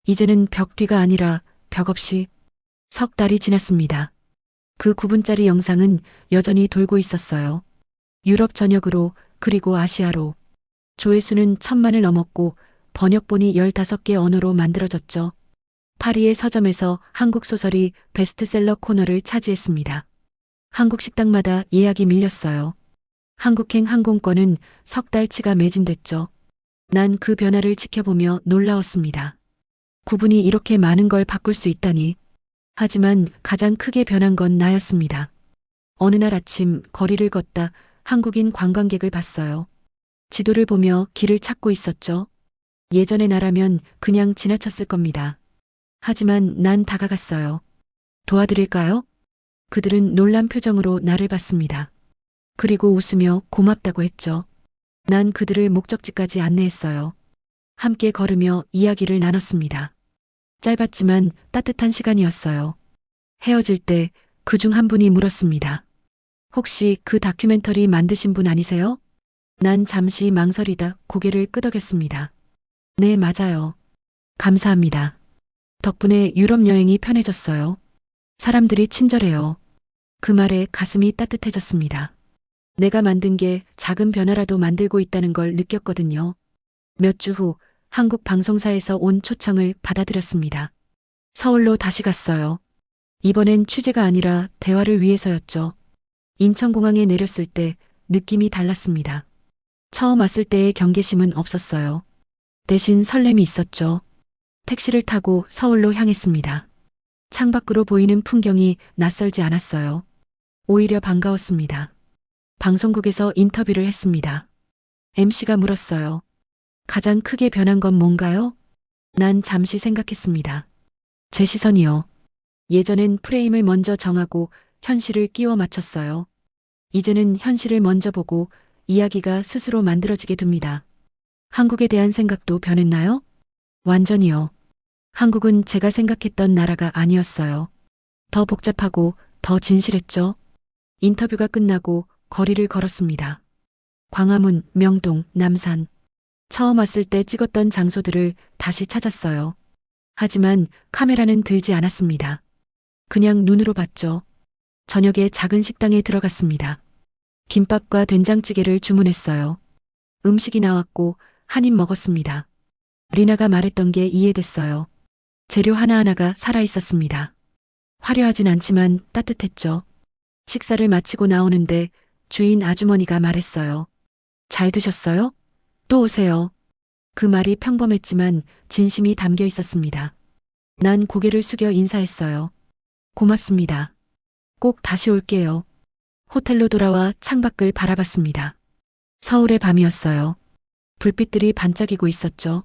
이제는 벽 뒤가 아니라 벽 없이. 석 달이 지났습니다. 그 9분짜리 영상은 여전히 돌고 있었어요. 유럽 전역으로 그리고 아시아로. 조회수는 1000만을 넘었고 번역본이 15개 언어로 만들어졌죠. 파리의 서점에서 한국 소설이 베스트셀러 코너를 차지했습니다. 한국 식당마다 예약이 밀렸어요. 한국행 항공권은 석 달치가 매진됐죠. 난 그 변화를 지켜보며 놀라웠습니다. 9분이 이렇게 많은 걸 바꿀 수 있다니. 하지만 가장 크게 변한 건 나였습니다. 어느 날 아침 거리를 걷다 한국인 관광객을 봤어요. 지도를 보며 길을 찾고 있었죠. 예전의 나라면 그냥 지나쳤을 겁니다. 하지만 난 다가갔어요. 도와드릴까요? 그들은 놀란 표정으로 나를 봤습니다. 그리고 웃으며 고맙다고 했죠. 난 그들을 목적지까지 안내했어요. 함께 걸으며 이야기를 나눴습니다. 짧았지만 따뜻한 시간이었어요. 헤어질 때 그 중 한 분이 물었습니다. 혹시 그 다큐멘터리 만드신 분 아니세요? 난 잠시 망설이다 고개를 끄덕였습니다. 네, 맞아요. 감사합니다. 덕분에 유럽 여행이 편해졌어요. 사람들이 친절해요. 그 말에 가슴이 따뜻해졌습니다. 내가 만든 게 작은 변화라도 만들고 있다는 걸 느꼈거든요. 몇 주 후 한국 방송사에서 온 초청을 받아들였습니다. 서울로 다시 갔어요. 이번엔 취재가 아니라 대화를 위해서였죠. 인천공항에 내렸을 때 느낌이 달랐습니다. 처음 왔을 때의 경계심은 없었어요. 대신 설렘이 있었죠. 택시를 타고 서울로 향했습니다. 창밖으로 보이는 풍경이 낯설지 않았어요. 오히려 반가웠습니다. 방송국에서 인터뷰를 했습니다. MC가 물었어요. 가장 크게 변한 건 뭔가요? 난 잠시 생각했습니다. 제 시선이요. 예전엔 프레임을 먼저 정하고 현실을 끼워 맞췄어요. 이제는 현실을 먼저 보고 이야기가 스스로 만들어지게 됩니다. 한국에 대한 생각도 변했나요? 완전히요. 한국은 제가 생각했던 나라가 아니었어요. 더 복잡하고 더 진실했죠. 인터뷰가 끝나고 거리를 걸었습니다. 광화문, 명동, 남산. 처음 왔을 때 찍었던 장소들을 다시 찾았어요. 하지만 카메라는 들지 않았습니다. 그냥 눈으로 봤죠. 저녁에 작은 식당에 들어갔습니다. 김밥과 된장찌개를 주문했어요. 음식이 나왔고 한 입 먹었습니다. 리나가 말했던 게 이해됐어요. 재료 하나하나가 살아있었습니다. 화려하진 않지만 따뜻했죠. 식사를 마치고 나오는데 주인 아주머니가 말했어요. 잘 드셨어요? 또 오세요. 그 말이 평범했지만 진심이 담겨 있었습니다. 난 고개를 숙여 인사했어요. 고맙습니다. 꼭 다시 올게요. 호텔로 돌아와 창밖을 바라봤습니다. 서울의 밤이었어요. 불빛들이 반짝이고 있었죠.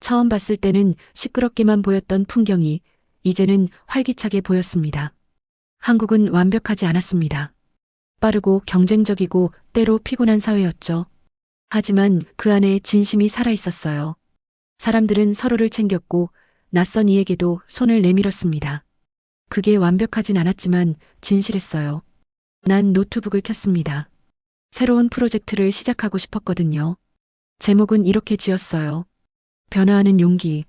처음 봤을 때는 시끄럽게만 보였던 풍경이 이제는 활기차게 보였습니다. 한국은 완벽하지 않았습니다. 빠르고 경쟁적이고 때로 피곤한 사회였죠. 하지만 그 안에 진심이 살아 있었어요. 사람들은 서로를 챙겼고 낯선 이에게도 손을 내밀었습니다. 그게 완벽하진 않았지만 진실했어요. 난 노트북을 켰습니다. 새로운 프로젝트를 시작하고 싶었거든요. 제목은 이렇게 지었어요. 변화하는 용기.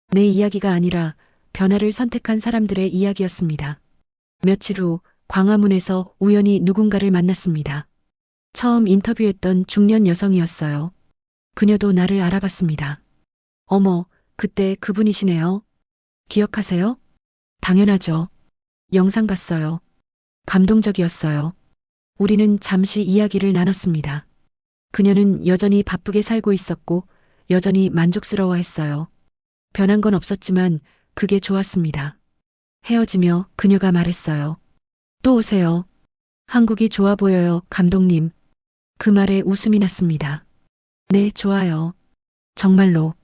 내 이야기가 아니라 변화를 선택한 사람들의 이야기였습니다. 며칠 후 광화문에서 우연히 누군가를 만났습니다. 처음 인터뷰했던 중년 여성이었어요. 그녀도 나를 알아봤습니다. 어머, 그때 그분이시네요. 기억하세요? 당연하죠. 영상 봤어요. 감동적이었어요. 우리는 잠시 이야기를 나눴습니다. 그녀는 여전히 바쁘게 살고 있었고 여전히 만족스러워했어요. 변한 건 없었지만 그게 좋았습니다. 헤어지며 그녀가 말했어요. 또 오세요. 한국이 좋아 보여요, 감독님. 그 말에 웃음이 났습니다. 네, 좋아요. 정말로.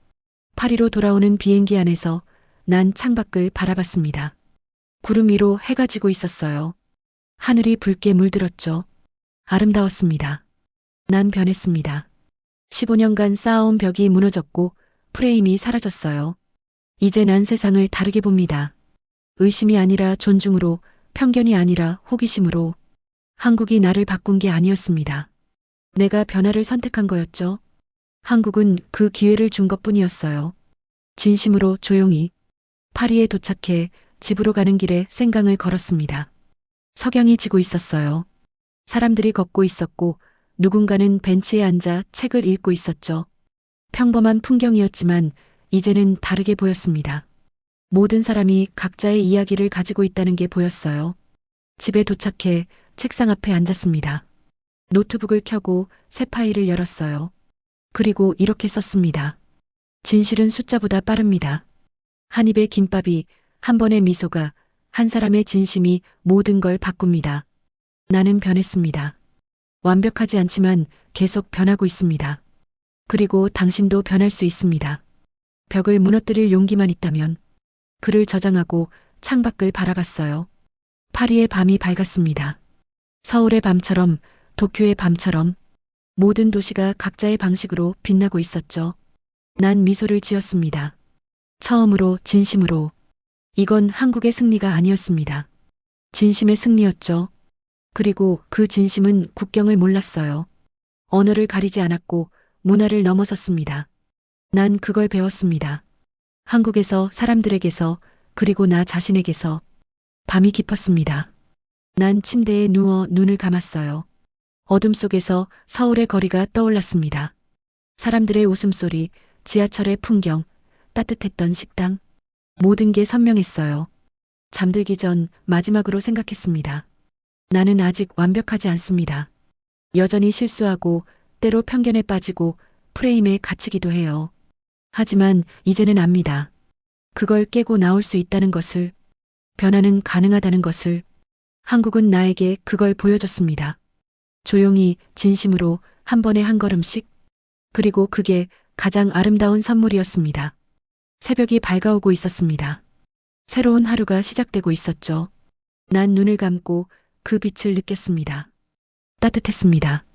파리로 돌아오는 비행기 안에서 난 창밖을 바라봤습니다. 구름 위로 해가 지고 있었어요. 하늘이 붉게 물들었죠. 아름다웠습니다. 난 변했습니다. 15년간 쌓아온 벽이 무너졌고 프레임이 사라졌어요. 이제 난 세상을 다르게 봅니다. 의심이 아니라 존중으로, 편견이 아니라 호기심으로. 한국이 나를 바꾼 게 아니었습니다. 내가 변화를 선택한 거였죠. 한국은 그 기회를 준 것뿐이었어요. 진심으로 조용히. 파리에 도착해 집으로 가는 길에 생강을 걸었습니다. 석양이 지고 있었어요. 사람들이 걷고 있었고 누군가는 벤치에 앉아 책을 읽고 있었죠. 평범한 풍경이었지만 이제는 다르게 보였습니다. 모든 사람이 각자의 이야기를 가지고 있다는 게 보였어요. 집에 도착해 책상 앞에 앉았습니다. 노트북을 켜고 새 파일을 열었어요. 그리고 이렇게 썼습니다. 진실은 숫자보다 빠릅니다. 한 입의 김밥이, 한 번의 미소가, 한 사람의 진심이 모든 걸 바꿉니다. 나는 변했습니다. 완벽하지 않지만 계속 변하고 있습니다. 그리고 당신도 변할 수 있습니다. 벽을 무너뜨릴 용기만 있다면. 글을 저장하고 창밖을 바라봤어요. 파리의 밤이 밝았습니다. 서울의 밤처럼, 도쿄의 밤처럼 모든 도시가 각자의 방식으로 빛나고 있었죠. 난 미소를 지었습니다. 처음으로 진심으로. 이건 한국의 승리가 아니었습니다. 진심의 승리였죠. 그리고 그 진심은 국경을 몰랐어요. 언어를 가리지 않았고 문화를 넘어섰습니다. 난 그걸 배웠습니다. 한국에서, 사람들에게서, 그리고 나 자신에게서. 밤이 깊었습니다. 난 침대에 누워 눈을 감았어요. 어둠 속에서 서울의 거리가 떠올랐습니다. 사람들의 웃음소리, 지하철의 풍경, 따뜻했던 식당. 모든 게 선명했어요. 잠들기 전 마지막으로 생각했습니다. 나는 아직 완벽하지 않습니다. 여전히 실수하고 때로 편견에 빠지고 프레임에 갇히기도 해요. 하지만 이제는 압니다. 그걸 깨고 나올 수 있다는 것을, 변화는 가능하다는 것을. 한국은 나에게 그걸 보여줬습니다. 조용히, 진심으로, 한 번에 한 걸음씩. 그리고 그게 가장 아름다운 선물이었습니다. 새벽이 밝아오고 있었습니다. 새로운 하루가 시작되고 있었죠. 난 눈을 감고 그 빛을 느꼈습니다. 따뜻했습니다.